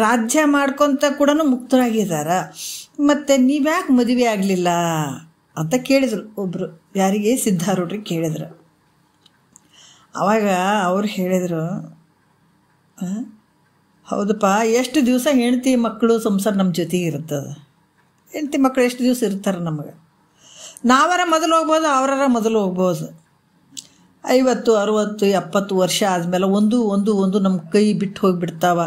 ರಾಜ್ಯ ಮಾಡ್ಕೊತ ಕೂಡ ಮುಕ್ತರಾಗಿದ್ದಾರೆ. ಮತ್ತು ನೀವ್ಯಾಕೆ ಮದುವೆ ಆಗಲಿಲ್ಲ ಅಂತ ಕೇಳಿದರು ಒಬ್ಬರು. ಯಾರಿಗೆ? ಸಿದ್ಧಾರೂಢರಿಗೆ ಕೇಳಿದ್ರು. ಆವಾಗ ಅವ್ರು ಹೇಳಿದರು, ಹೌದಪ್ಪ, ಎಷ್ಟು ದಿವಸ ಹೆಂಡತಿ ಮಕ್ಕಳು ಸಂಸಾರ ನಮ್ಮ ಜೊತೆಗೆ ಇರ್ತದೆ. ಹೆಂಡತಿ ಮಕ್ಕಳು ಎಷ್ಟು ದಿವಸ ಇರ್ತಾರೆ ನಮಗೆ. ನಾವರ ಮೊದಲು ಹೋಗ್ಬೋದು, ಅವರ ಮೊದಲು ಹೋಗ್ಬೋದು. 50, 60, 70 ವರ್ಷ ಆದಮೇಲೆ ಒಂದು ನಮ್ಮ ಕೈ ಬಿಟ್ಟು ಹೋಗಿಬಿಡ್ತಾವ.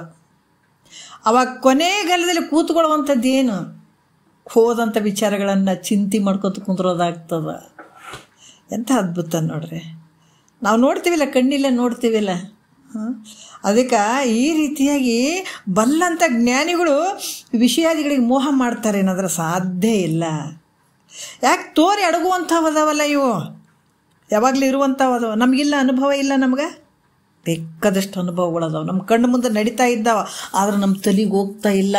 ಅವಾಗ ಕೊನೆಗಾಲದಲ್ಲಿ ಕೂತ್ಕೊಳ್ಳುವಂಥದ್ದು ಏನು, ಹೋದಂಥ ವಿಚಾರಗಳನ್ನು ಚಿಂತೆ ಮಾಡ್ಕೊತ ಕುಂದ್ರೋದಾಗ್ತದ. ಎಂಥ ಅದ್ಭುತ ನೋಡ್ರಿ. ನಾವು ನೋಡ್ತೀವಿಲ್ಲ, ಕಣ್ಣಿಲ್ಲ ನೋಡ್ತೀವಿಲ್ಲ. ಅದಕ್ಕೆ ಈ ರೀತಿಯಾಗಿ ಬಲ್ಲಂಥ ಜ್ಞಾನಿಗಳು ವಿಷಯಾದಿಗಳಿಗೆ ಮೋಹ ಮಾಡ್ತಾರೆ ಏನಾದ್ರೆ ಸಾಧ್ಯ ಇಲ್ಲ. ಯಾಕೆ ತೋರಿ ಅಡಗುವಂಥವದವಲ್ಲ ಇವು, ಯಾವಾಗಲೂ ಇರುವಂಥವದವ. ನಮಗಿಲ್ಲ ಅನುಭವ ಇಲ್ಲ, ನಮ್ಗೆ ಬೇಕಾದಷ್ಟು ಅನುಭವಗಳದಾವೆ, ನಮ್ಮ ಕಣ್ಣು ಮುಂದೆ ನಡೀತಾ ಇದ್ದಾವ, ಆದರೆ ನಮ್ಮ ತಲೆಗೆ ಹೋಗ್ತಾ ಇಲ್ಲ.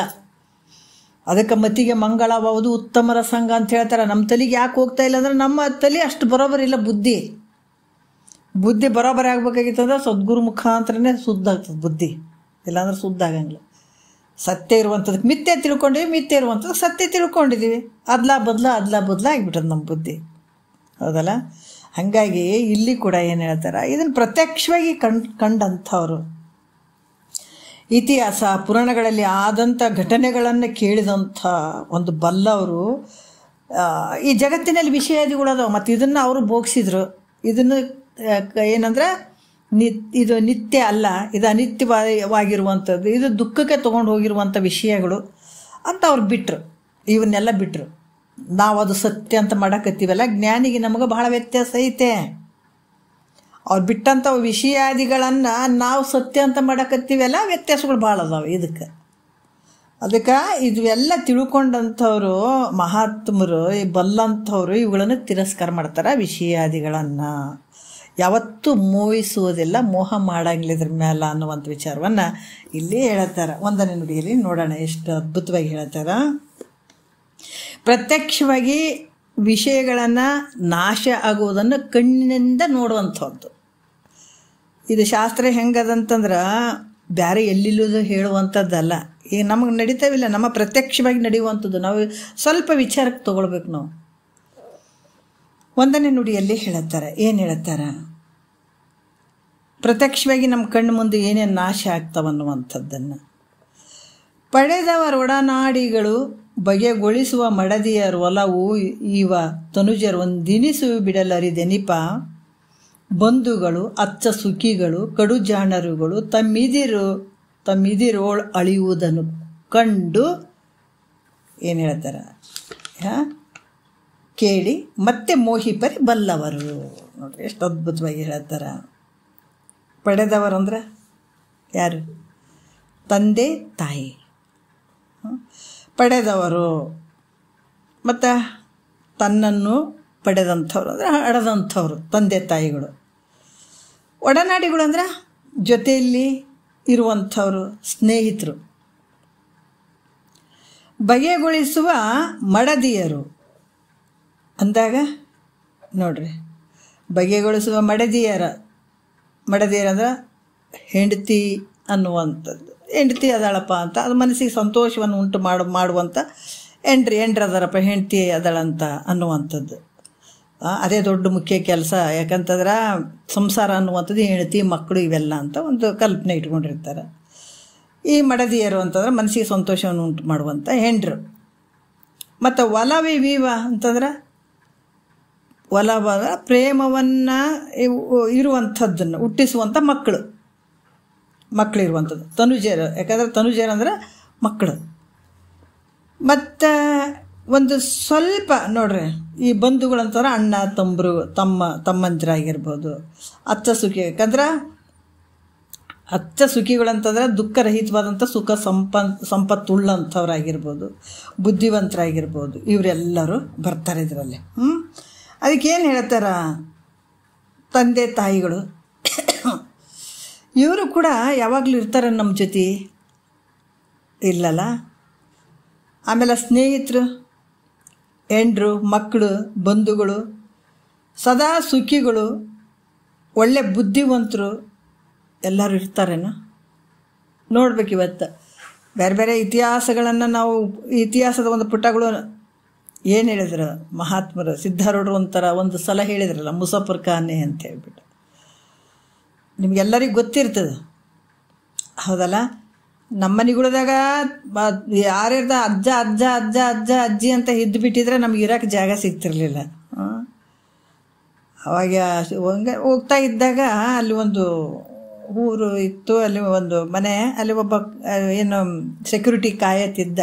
ಅದಕ್ಕೆ ಮತಿಗೆ ಮಂಗಳವಾವುದು ಉತ್ತಮರ ಸಂಘ ಅಂತ ಹೇಳ್ತಾರೆ. ನಮ್ಮ ತಲೆಗೆ ಯಾಕೆ ಹೋಗ್ತಾ ಇಲ್ಲ ಅಂದರೆ ನಮ್ಮ ತಲೆ ಅಷ್ಟು ಬರೋಬರಿಲ್ಲ. ಬುದ್ಧಿ ಬರೋಬರಿ ಆಗ್ಬೇಕಾಗಿತ್ತು ಅಂದ್ರೆ ಸದ್ಗುರು ಮುಖಾಂತರನೇ ಶುದ್ಧ ಆಗ್ತದೆ ಬುದ್ಧಿ, ಇಲ್ಲಾಂದ್ರೆ ಶುದ್ಧ ಆಗಂಗಿಲ್ಲ. ಸತ್ಯ ಇರುವಂಥದ್ದಕ್ಕೆ ಮಿಥ್ಯೆ ತಿಳ್ಕೊಂಡಿವಿ, ಮಿಥ್ಯೆ ಇರುವಂಥದ್ದು ಸತ್ಯ ತಿಳ್ಕೊಂಡಿದ್ದೀವಿ. ಅದ್ಲಾ ಬದ್ಲ ಆಗಿಬಿಟ್ಟದು ನಮ್ಮ ಬುದ್ಧಿ, ಹೌದಲ್ಲ. ಹಾಗಾಗಿ ಇಲ್ಲಿ ಕೂಡ ಏನು ಹೇಳ್ತಾರೆ, ಇದನ್ನು ಪ್ರತ್ಯಕ್ಷವಾಗಿ ಕಂಡಂಥವ್ರು, ಇತಿಹಾಸ ಪುರಾಣಗಳಲ್ಲಿ ಆದಂಥ ಘಟನೆಗಳನ್ನು ಕೇಳಿದಂಥ ಒಂದು ಬಲ್ಲವರು ಈ ಜಗತ್ತಿನಲ್ಲಿ ವಿಷಯಾದಿಗಳದಾವ. ಮತ್ತು ಇದನ್ನು ಅವರು ಭೋಗಿಸಿದ್ರು. ಇದನ್ನು ಏನಂದ್ರೆ ಇದು ನಿತ್ಯ ಅಲ್ಲ, ಇದು ಅನಿತ್ಯವಾಗಿರುವಂಥದ್ದು, ಇದು ದುಃಖಕ್ಕೆ ತೊಗೊಂಡು ಹೋಗಿರುವಂಥ ವಿಷಯಗಳು ಅಂತ ಅವ್ರು ಬಿಟ್ಟರು. ಇವನ್ನೆಲ್ಲ ಬಿಟ್ಟರು. ನಾವು ಅದು ಸತ್ಯ ಅಂತ ಮಾಡಕತ್ತೀವಲ್ಲ, ಜ್ಞಾನಿಗೆ ನಮಗೆ ಬಹಳ ವ್ಯತ್ಯಾಸ ಐತೆ. ಅವ್ರು ಬಿಟ್ಟಂಥ ವಿಷಯಾದಿಗಳನ್ನು ನಾವು ಸತ್ಯ ಅಂತ ಮಾಡಕತ್ತೀವಲ್ಲ, ವ್ಯತ್ಯಾಸಗಳು ಭಾಳ ಅದಾವೆ ಇದಕ್ಕೆ. ಅದಕ್ಕೆ ಇವೆಲ್ಲ ತಿಳ್ಕೊಂಡಂಥವ್ರು ಮಹಾತ್ಮರು, ಈ ಬಲ್ಲಂಥವ್ರು ಇವುಗಳನ್ನು ತಿರಸ್ಕಾರ ಮಾಡ್ತಾರೆ. ವಿಷಯಾದಿಗಳನ್ನು ಯಾವತ್ತೂ ಮೋಹಿಸುವುದಿಲ್ಲ, ಮೋಹ ಮಾಡಂಗಿಲ್ಲ ಇದ್ರ ಮೇಲೆ ಅನ್ನುವಂಥ ವಿಚಾರವನ್ನು ಇಲ್ಲಿ ಹೇಳ್ತಾರೆ. 1ನೇ ನುಡಿಯಲ್ಲಿ ನೋಡೋಣ ಎಷ್ಟು ಅದ್ಭುತವಾಗಿ ಹೇಳ್ತಾರೆ. ಪ್ರತ್ಯಕ್ಷವಾಗಿ ವಿಷಯಗಳನ್ನು ನಾಶ ಆಗುವುದನ್ನು ಕಣ್ಣಿನಿಂದ ನೋಡುವಂಥದ್ದು. ಇದು ಶಾಸ್ತ್ರ ಹೆಂಗದಂತಂದ್ರೆ ಬೇರೆ ಎಲ್ಲಿಲ್ಲದು ಹೇಳುವಂಥದ್ದಲ್ಲ. ಈಗ ನಮಗೆ ನಡೀತಾವಿಲ್ಲ, ನಮ್ಮ ಪ್ರತ್ಯಕ್ಷವಾಗಿ ನಡೆಯುವಂಥದ್ದು. ನಾವು ಸ್ವಲ್ಪ ವಿಚಾರಕ್ಕೆ ತೊಗೊಳ್ಬೇಕು. ನಾವು 1ನೇ ನುಡಿಯಲ್ಲಿ ಹೇಳುತ್ತಾರೆ. ಏನು ಹೇಳುತ್ತಾರೆ, ಪ್ರತ್ಯಕ್ಷವಾಗಿ ನಮ್ಮ ಕಣ್ಣು ಮುಂದೆ ಏನೇನು ನಾಶ ಆಗ್ತಾವನ್ನುವಂಥದ್ದನ್ನು. ಪಡೆದವರ ಒಡನಾಡಿಗಳು ಬಗೆಗೊಳಿಸುವ ಮಡದಿಯರ ಒಲವು ಇವ ತನುಜರು ಒಂದಿನಿಸು ಬಿಡಲರಿದೆನಿಪ. ಬಂಧುಗಳು ಅಚ್ಚ ಸುಖಿಗಳು ಕಡುಜಾಣರುಗಳು ತಮ್ಮಿದಿರೋಳ್ ಅಳಿಯುವುದನ್ನು ಕಂಡು ಏನು ಹೇಳ್ತಾರೆ, ಕೇಳಿ ಮತ್ತೆ ಮೋಹಿಪರಿ ಬಲ್ಲವರು. ನೋಡ್ರಿ ಎಷ್ಟು ಅದ್ಭುತವಾಗಿ ಹೇಳ್ತಾರೆ. ಪಡೆದವರು ಅಂದ್ರೆ ಯಾರು? ತಂದೆ ತಾಯಿ. ಪಡೆದವರು ಮತ್ತು ತನ್ನನ್ನು ಪಡೆದಂಥವ್ರು ಅಂದರೆ ಹಡೆದಂಥವ್ರು ತಂದೆ ತಾಯಿಗಳು. ಒಡನಾಡಿಗಳು ಅಂದ್ರೆ ಜೊತೆಯಲ್ಲಿ ಇರುವಂಥವ್ರು, ಸ್ನೇಹಿತರು. ಬಗೆಗೊಳಿಸುವ ಮಡದಿಯರು ಅಂದಾಗ ನೋಡ್ರಿ, ಬಗೆಗೊಳಿಸುವ ಮಡದಿಯರಂದ್ರೆ ಹೆಂಡತಿ ಅನ್ನುವಂಥದ್ದು. ಹೆಂಡತಿ ಅದಾಳಪ್ಪ ಅಂತ ಅದು ಮನಸ್ಸಿಗೆ ಸಂತೋಷವನ್ನು ಉಂಟು ಮಾಡುವಂಥ ಎಂಡ್ರದಾರಪ್ಪ ಹೆಂಡತಿ ಅದಳಂತ ಅನ್ನುವಂಥದ್ದು. ಅದೇ ದೊಡ್ಡ ಮುಖ್ಯ ಕೆಲಸ. ಯಾಕಂತಂದ್ರೆ ಸಂಸಾರ ಅನ್ನುವಂಥದ್ದು ಹೆಂಡತಿ ಮಕ್ಕಳು ಇವೆಲ್ಲ ಅಂತ ಒಂದು ಕಲ್ಪನೆ ಇಟ್ಕೊಂಡಿರ್ತಾರೆ. ಈ ಮಡದಿಯರು ಅಂತಂದ್ರೆ ಮನಸ್ಸಿಗೆ ಸಂತೋಷವನ್ನು ಉಂಟು ಮಾಡುವಂಥ ಹೆಂಡ್ರು. ಮತ್ತು ಒಲವಿವ ಅಂತಂದ್ರೆ ಒಲವ ಪ್ರೇಮವನ್ನು ಇರುವಂಥದ್ದನ್ನು ಹುಟ್ಟಿಸುವಂಥ ಮಕ್ಕಳಿರುವಂಥದ್ದು ತನುಜರು. ಯಾಕಂದರೆ ತನುಜರು ಅಂದರೆ ಮಕ್ಕಳು. ಮತ್ತು ಒಂದು ಸ್ವಲ್ಪ ನೋಡ್ರಿ, ಈ ಬಂಧುಗಳಂತಂದ್ರೆ ಅಣ್ಣ ತಮ್ಮಂದಿರಾಗಿರ್ಬೋದು. ಅಚ್ಚ ಸುಖಿ, ಯಾಕಂದ್ರೆ ಅಚ್ಚ ಸುಖಿಗಳಂತಂದ್ರೆ ದುಃಖರಹಿತವಾದಂಥ ಸುಖ ಸಂಪತ್ತುಳ್ಳಂಥವ್ರಾಗಿರ್ಬೋದು, ಬುದ್ಧಿವಂತರಾಗಿರ್ಬೋದು. ಇವರೆಲ್ಲರೂ ಬರ್ತಾರೆ ಇದರಲ್ಲಿ. ಅದಕ್ಕೇನು ಹೇಳ್ತಾರ, ತಂದೆ ತಾಯಿಗಳು ಇವರು ಕೂಡ ಯಾವಾಗಲೂ ಇರ್ತಾರೆ ನಮ್ಮ ಜೊತೆ, ಇಲ್ಲಲ್ಲ. ಆಮೇಲೆ ಸ್ನೇಹಿತರು, ಹೆಂಡ್ರು, ಮಕ್ಕಳು, ಬಂಧುಗಳು, ಸದಾ ಸುಖಿಗಳು, ಒಳ್ಳೆ ಬುದ್ಧಿವಂತರು ಎಲ್ಲರೂ ಇರ್ತಾರೇನೋ ನೋಡ್ಬೇಕು. ಇವತ್ತು ಬೇರೆ ಬೇರೆ ಇತಿಹಾಸಗಳನ್ನು ನಾವು ಇತಿಹಾಸದ ಒಂದು ಪುಟಗಳು ಏನು ಹೇಳಿದ್ರು ಮಹಾತ್ಮರು, ಸಿದ್ಧಾರೂಢರು ಒಂದು ಸಲ ಹೇಳಿದ್ರಲ್ಲ, ಮುಸಾಫರ್ ಖಾನೆ ಅಂತ ಹೇಳ್ಬಿಟ್ಟು. ನಿಮಗೆಲ್ಲರಿಗೂ ಗೊತ್ತಿರ್ತದೆ, ಹೌದಲ್ಲ. ನಮ್ಮ ಮನೆಗಳದಾಗ ಯಾರ್ಯಾರ್ದ ಅಜ್ಜ ಅಜ್ಜ ಅಜ್ಜ ಅಜ್ಜ ಅಜ್ಜಿ ಅಂತ ಇದ್ದು ಬಿಟ್ಟಿದ್ರೆ ನಮ್ಗೆ ಇರೋಕ್ಕೆ ಜಾಗ ಸಿಗ್ತಿರ್ಲಿಲ್ಲ. ಅವಾಗ ಹಂಗೆ ಹೋಗ್ತಾ ಇದ್ದಾಗ ಅಲ್ಲಿ ಒಂದು ಊರು ಇತ್ತು, ಅಲ್ಲಿ ಒಂದು ಮನೆ, ಅಲ್ಲಿ ಒಬ್ಬ ಏನು ಸೆಕ್ಯೂರಿಟಿ ಕಾಯತ್ತಿದ್ದ.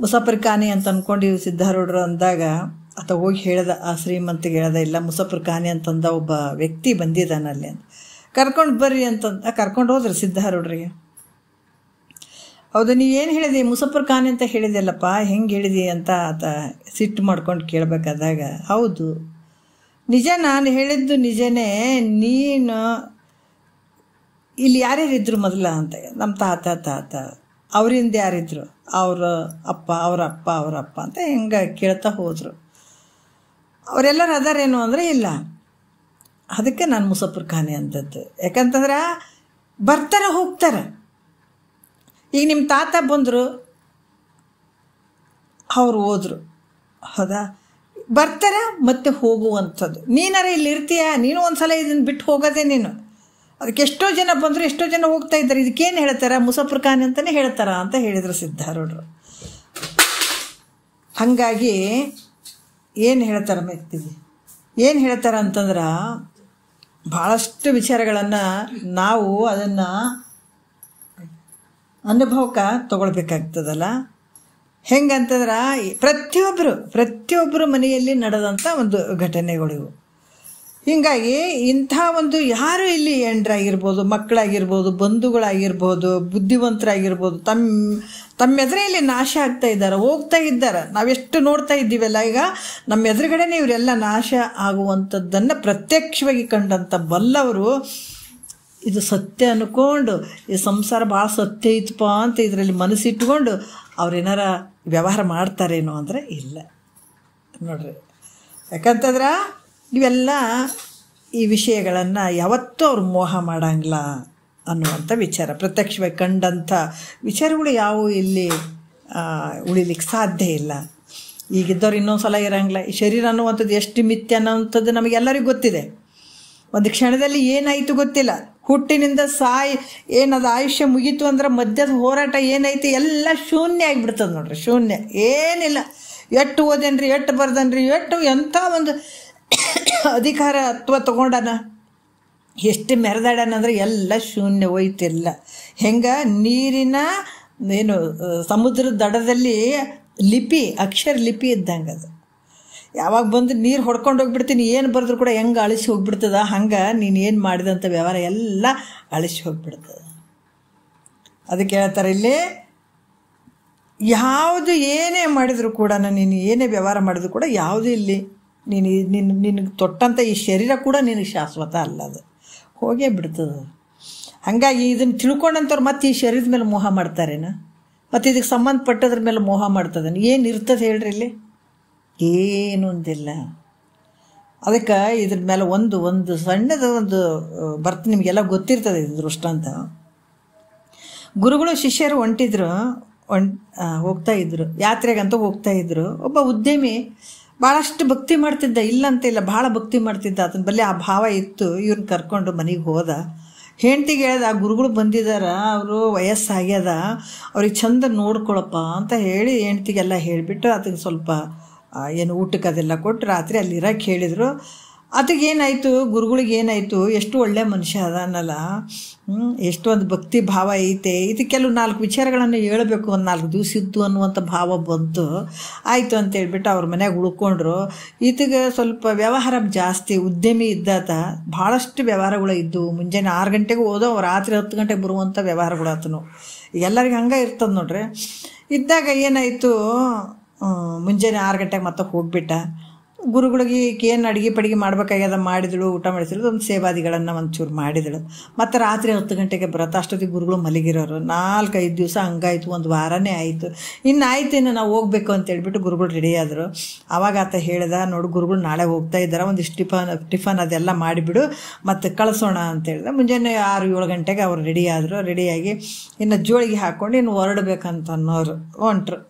ಮುಸಾಫರ್ ಖಾನಿ ಅಂತ ಅಂದ್ಕೊಂಡು ಸಿದ್ಧಾರೂಢರು ಅಂದಾಗ ಆತ ಹೋಗಿ ಹೇಳ್ದ, ಆ ಶ್ರೀಮಂತಿಗೆ ಹೇಳ್ದ, ಇಲ್ಲ ಮುಸಾಫರ್ ಖಾನಿ ಅಂತಂದ ಒಬ್ಬ ವ್ಯಕ್ತಿ ಬಂದಿದ್ದಾನಲ್ಲಿ ಅಂತ, ಕರ್ಕೊಂಡು ಬರ್ರಿ ಅಂತಂದ. ಕರ್ಕೊಂಡು ಹೋದ್ರು ಸಿದ್ಧಾರೂಢರಿಗೆ. ಹೌದು, ನೀ ಏನು ಹೇಳಿದಿ, ಮುಸಾಫರ್ ಖಾನಿ ಅಂತ ಹೇಳಿದೆಲ್ಲಪ್ಪ, ಹೆಂಗೆ ಹೇಳಿದಿ ಅಂತ ಆತ ಸಿಟ್ಟು ಮಾಡ್ಕೊಂಡು ಕೇಳಬೇಕಾದಾಗ, ಹೌದು ನಿಜ, ನಾನು ಹೇಳಿದ್ದು ನಿಜನೇ. ನೀನು ಇಲ್ಲಿ ಯಾರ್ಯಾರಿದ್ರು ಮೊದಲ ಅಂತ, ನಮ್ಮ ತಾತ ಅವರಿಂದ ಯಾರಿದ್ರು, ಅವರ ಅಪ್ಪ ಅಂತ ಹೆಂಗೆ ಕೇಳ್ತಾ ಹೋದರು. ಅವರೆಲ್ಲರೂ ಅದಾರೇನು ಅಂದರೆ ಇಲ್ಲ. ಅದಕ್ಕೆ ನಾನು ಮುಸಾಫರ್ ಖಾನಿ ಅಂತದ್ದು. ಯಾಕಂತಂದ್ರೆ ಬರ್ತಾರೆ ಹೋಗ್ತಾರೆ. ಈಗ ನಿಮ್ಮ ತಾತ ಬಂದರು, ಅವ್ರು ಹೋದರು, ಹೌದಾ, ಬರ್ತಾರೆ ಮತ್ತೆ ಹೋಗುವಂಥದ್ದು. ನೀನಾರ ಇಲ್ಲಿ ಇರ್ತೀಯ, ನೀನು ಒಂದು ಸಲ ಇದನ್ನು ಬಿಟ್ಟು ಹೋಗೋದೇ ನೀನು. ಅದಕ್ಕೆ ಎಷ್ಟೋ ಜನ ಬಂದರು, ಎಷ್ಟೋ ಜನ ಹೋಗ್ತಾ ಇದ್ದಾರೆ, ಇದಕ್ಕೇನು ಹೇಳ್ತಾರೆ, ಮುಸಾಫರ್ ಖಾನಿ ಅಂತಲೇ ಹೇಳ್ತಾರ ಅಂತ ಹೇಳಿದರು ಸಿದ್ಧಾರೂಢರು. ಹಾಗಾಗಿ ಏನು ಹೇಳ್ತಾರೆ ಮೆಕ್ತಿವಿ, ಏನು ಹೇಳ್ತಾರೆ ಅಂತಂದ್ರೆ, ಭಾಳಷ್ಟು ವಿಚಾರಗಳನ್ನು ನಾವು ಅದನ್ನು ಅನುಭವಕ್ಕೆ ತಗೊಳ್ಬೇಕಾಗ್ತದಲ್ಲ. ಹೆಂಗಂತಂದ್ರೆ ಪ್ರತಿಯೊಬ್ಬರು ಮನೆಯಲ್ಲಿ ನಡೆದಂಥ ಒಂದು ಘಟನೆಗಳಿವು. ಹೀಗಾಗಿ ಇಂಥ ಒಂದು ಯಾರು ಇಲ್ಲಿ ಹೆಂಡ್ರಾಗಿರ್ಬೋದು, ಮಕ್ಕಳಾಗಿರ್ಬೋದು, ಬಂಧುಗಳಾಗಿರ್ಬೋದು, ಬುದ್ಧಿವಂತರಾಗಿರ್ಬೋದು, ತಮ್ಮ ಎದುರಲ್ಲಿ ನಾಶ ಆಗ್ತಾ ಇದ್ದಾರೆ, ಹೋಗ್ತಾ ಇದ್ದಾರೆ. ನಾವೆಷ್ಟು ನೋಡ್ತಾ ಇದ್ದೀವಲ್ಲ, ಈಗ ನಮ್ಮ ಎದುರುಗಡೆನೇ ಇವರೆಲ್ಲ ನಾಶ ಆಗುವಂಥದ್ದನ್ನು ಪ್ರತ್ಯಕ್ಷವಾಗಿ ಕಂಡಂಥ ಬಲ್ಲವರು ಇದು ಸತ್ಯ ಅಂದ್ಕೊಂಡು, ಈ ಸಂಸಾರ ಭಾಳ ಸತ್ಯ ಐತಪ್ಪ ಅಂತ ಇದರಲ್ಲಿ ಮನಸ್ಸಿಟ್ಕೊಂಡು ಅವ್ರೇನಾರ ವ್ಯವಹಾರ ಮಾಡ್ತಾರೇನೋ ಅಂದರೆ ಇಲ್ಲ ನೋಡ್ರಿ. ಯಾಕಂತಂದ್ರೆ ಇವೆಲ್ಲ ಈ ವಿಷಯಗಳನ್ನು ಯಾವತ್ತೂ ಅವ್ರು ಮೋಹ ಮಾಡಂಗಿಲ್ಲ ಅನ್ನುವಂಥ ವಿಚಾರ, ಪ್ರತ್ಯಕ್ಷವಾಗಿ ಕಂಡಂಥ ವಿಚಾರಗಳು ಯಾವುವು ಇಲ್ಲಿ ಉಳಿಲಿಕ್ಕೆ ಸಾಧ್ಯ ಇಲ್ಲ. ಈಗಿದ್ದವ್ರು ಇನ್ನೊಂದು ಸಲ ಇರೋಂಗಿಲ್ಲ. ಈ ಶರೀರ ಅನ್ನುವಂಥದ್ದು ಎಷ್ಟು ಮಿಥ್ಯ ಅನ್ನೋವಂಥದ್ದು ನಮಗೆಲ್ಲರಿಗೂ ಗೊತ್ತಿದೆ. ಒಂದು ಕ್ಷಣದಲ್ಲಿ ಏನಾಯಿತು ಗೊತ್ತಿಲ್ಲ. ಹುಟ್ಟಿನಿಂದ ಏನದು ಆಯುಷ್ಯ ಮುಗೀತು ಅಂದ್ರೆ ಮಧ್ಯದ ಹೋರಾಟ ಏನೈತಿ ಎಲ್ಲ ಶೂನ್ಯ ಆಗಿಬಿಡ್ತದೆ ನೋಡ್ರಿ. ಶೂನ್ಯ, ಏನಿಲ್ಲ. ಎಷ್ಟು ಓದೇನ್ರಿ, ಎಷ್ಟು ಬರ್ದನ್ರಿ, ಎಂಥ ಒಂದು ಅಧಿಕಾರತ್ವ ತೊಗೊಂಡನ, ಎಷ್ಟು ಮೆರೆದಾಡನಂದ್ರೆ ಎಲ್ಲ ಶೂನ್ಯ ಹೋಯ್ತಿಲ್ಲ. ಹೆಂಗೆ ನೀರಿನ ಏನು ಸಮುದ್ರದ ದಡದಲ್ಲಿ ಅಕ್ಷರ ಲಿಪಿ ಇದ್ದಂಗೆ ಅದು. ಯಾವಾಗ ಬಂದು ನೀರು ಹೊಡ್ಕೊಂಡು ಹೋಗ್ಬಿಡ್ತೀನಿ, ಏನು ಬರೆದ್ರು ಕೂಡ ಹೆಂಗೆ ಅಳಿಸಿ ಹೋಗ್ಬಿಡ್ತದ, ಹಂಗೆ ನೀನು ಏನು ಮಾಡಿದಂಥ ವ್ಯವಹಾರ ಎಲ್ಲ ಅಳಿಸಿ ಹೋಗ್ಬಿಡ್ತದೆ. ಅದಕ್ಕೆ ಹೇಳ್ತಾರೆ ಇಲ್ಲಿ, ಯಾವುದು ಏನೇ ಮಾಡಿದ್ರು ಕೂಡ, ನೀನು ಏನೇ ವ್ಯವಹಾರ ಮಾಡಿದ್ರು ಕೂಡ ಯಾವುದು ಇಲ್ಲಿ ನಿನಗೆ ತೊಟ್ಟಂಥ ಈ ಶರೀರ ಕೂಡ ನಿನಗೆ ಶಾಶ್ವತ ಅಲ್ಲ, ಅದು ಹೋಗೇ ಬಿಡ್ತದೆ. ಹಾಗಾಗಿ ಇದನ್ನು ತಿಳ್ಕೊಂಡಂಥವ್ರು ಮತ್ತೆ ಈ ಶರೀರದ ಮೇಲೆ ಮೋಹ ಮಾಡ್ತಾರೇನ, ಮತ್ತು ಇದಕ್ಕೆ ಸಂಬಂಧಪಟ್ಟದ್ರ ಮೇಲೆ ಮೋಹ ಮಾಡ್ತದೇನು? ಏನು ಇರ್ತದೆ ಹೇಳ್ರಿ ಇಲ್ಲಿ? ಏನೊಂದಿಲ್ಲ. ಅದಕ್ಕೆ ಇದ್ರ ಮೇಲೆ ಒಂದು ಸಣ್ಣದ ಒಂದು ಬರ್ತ ನಿಮಗೆಲ್ಲ ಗೊತ್ತಿರ್ತದೆ ಇದು ದೃಷ್ಟಾಂತ. ಗುರುಗಳು ಶಿಷ್ಯರು ಹೋಗ್ತಾಯಿದ್ರು, ಯಾತ್ರೆಗಂತೂ ಹೋಗ್ತಾಯಿದ್ರು. ಒಬ್ಬ ಉದ್ಯಮಿ ಭಾಳಷ್ಟು ಭಕ್ತಿ ಮಾಡ್ತಿದ್ದ, ಇಲ್ಲ ಅಂತಿಲ್ಲ, ಭಾಳ ಭಕ್ತಿ ಮಾಡ್ತಿದ್ದ. ಅದನ್ನ ಬಲ್ಲಿ ಆ ಭಾವ ಇತ್ತು. ಇವ್ರನ್ನ ಕರ್ಕೊಂಡು ಮನೆಗೆ ಹೋದ. ಹೆಂಡ್ತಿಗೆ ಹೇಳ್ದ, ಗುರುಗಳು ಬಂದಿದ್ದಾರೆ, ಅವರು ವಯಸ್ಸಾಗ್ಯದ, ಅವ್ರಿಗೆ ಚಂದ ನೋಡ್ಕೊಳಪ್ಪ ಅಂತ ಹೇಳಿ ಹೆಂಡ್ತಿಗೆಲ್ಲ ಹೇಳಿಬಿಟ್ಟು ಅದಕ್ಕೆ ಸ್ವಲ್ಪ ಏನು ಊಟಕ್ಕೆ ಅದೆಲ್ಲ ಕೊಟ್ಟು ರಾತ್ರಿ ಅಲ್ಲಿರೋಕ್ಕೆ ಹೇಳಿದರು. ಅದಕ್ಕೇನಾಯಿತು, ಗುರುಗಳಿಗೇನಾಯಿತು, ಎಷ್ಟು ಒಳ್ಳೆ ಮನುಷ್ಯ ಅದಾನಲ್ಲ, ಎಷ್ಟೊಂದು ಭಕ್ತಿ ಭಾವ ಐತೆ, ಇದು ಕೆಲವು 4 ವಿಚಾರಗಳನ್ನು ಹೇಳಬೇಕು, ಒಂದು 4 ದಿವಸ ಇದ್ದು ಅನ್ನುವಂಥ ಭಾವ ಬಂತು. ಆಯಿತು ಅಂತೇಳ್ಬಿಟ್ಟು ಅವ್ರ ಮನೆಯಾಗ ಉಳ್ಕೊಂಡ್ರು. ಇದಕ್ಕೆ ಸ್ವಲ್ಪ ವ್ಯವಹಾರ ಜಾಸ್ತಿ, ಉದ್ಯಮಿ ಇದ್ದಾತ, ಭಾಳಷ್ಟು ವ್ಯವಹಾರಗಳು ಇದ್ದವು. ಮುಂಜಾನೆ 6 ಗಂಟೆಗೆ ಹೋದೋ ರಾತ್ರಿ 10 ಗಂಟೆಗೆ ಬರುವಂಥ ವ್ಯವಹಾರಗಳು ಆತನು. ಎಲ್ಲರಿಗೆ ಹಂಗೆ ಇರ್ತದೆ ನೋಡ್ರಿ. ಇದ್ದಾಗ ಏನಾಯಿತು, ಮುಂಜಾನೆ 6 ಗಂಟೆಗೆ ಮತ್ತೆ ಹೋಗ್ಬಿಟ್ಟ. ಗುರುಗಳಿಗೆ ಏನು ಅಡುಗೆ ಮಾಡ್ಬೇಕಾಗ್ಯದ ಮಾಡಿದಳು, ಊಟ ಮಾಡಿಸಿಳು, ಒಂದು ಸೇವಾದಿಗಳನ್ನು ಒಂಚೂರು ಮಾಡಿದಳು. ಮತ್ತು ರಾತ್ರಿ 10 ಗಂಟೆಗೆ ಬರತ್ತೆ. ಅಷ್ಟೊತ್ತಿಗೆ ಗುರುಗಳು ಮಲಗಿರೋರು. 4-5 ದಿವಸ ಹಂಗಾಯ್ತು, ಒಂದು ವಾರನೇ ಆಯಿತು. ಇನ್ನು ನಾವು ಹೋಗ್ಬೇಕು ಅಂತೇಳ್ಬಿಟ್ಟು ಗುರುಗಳು ರೆಡಿ ಆದರು. ಆವಾಗ ಆತ ಹೇಳ್ದ, ನೋಡು ಗುರುಗಳು ನಾಳೆ ಹೋಗ್ತಾ ಇದ್ದಾರೆ, ಒಂದಿಷ್ಟು ಟಿಫನ್ ಅದೆಲ್ಲ ಮಾಡಿಬಿಡು ಮತ್ತು ಕಳಿಸೋಣ ಅಂತೇಳಿದ. ಮುಂಜಾನೆ 6-7 ಗಂಟೆಗೆ ಅವ್ರು ರೆಡಿ ಆದರು. ರೆಡಿಯಾಗಿ ಇನ್ನು ಜೋಳಿಗೆ ಹಾಕ್ಕೊಂಡು ಇನ್ನು ಹೊರಡ್ಬೇಕಂತ ಅನ್ನೋರು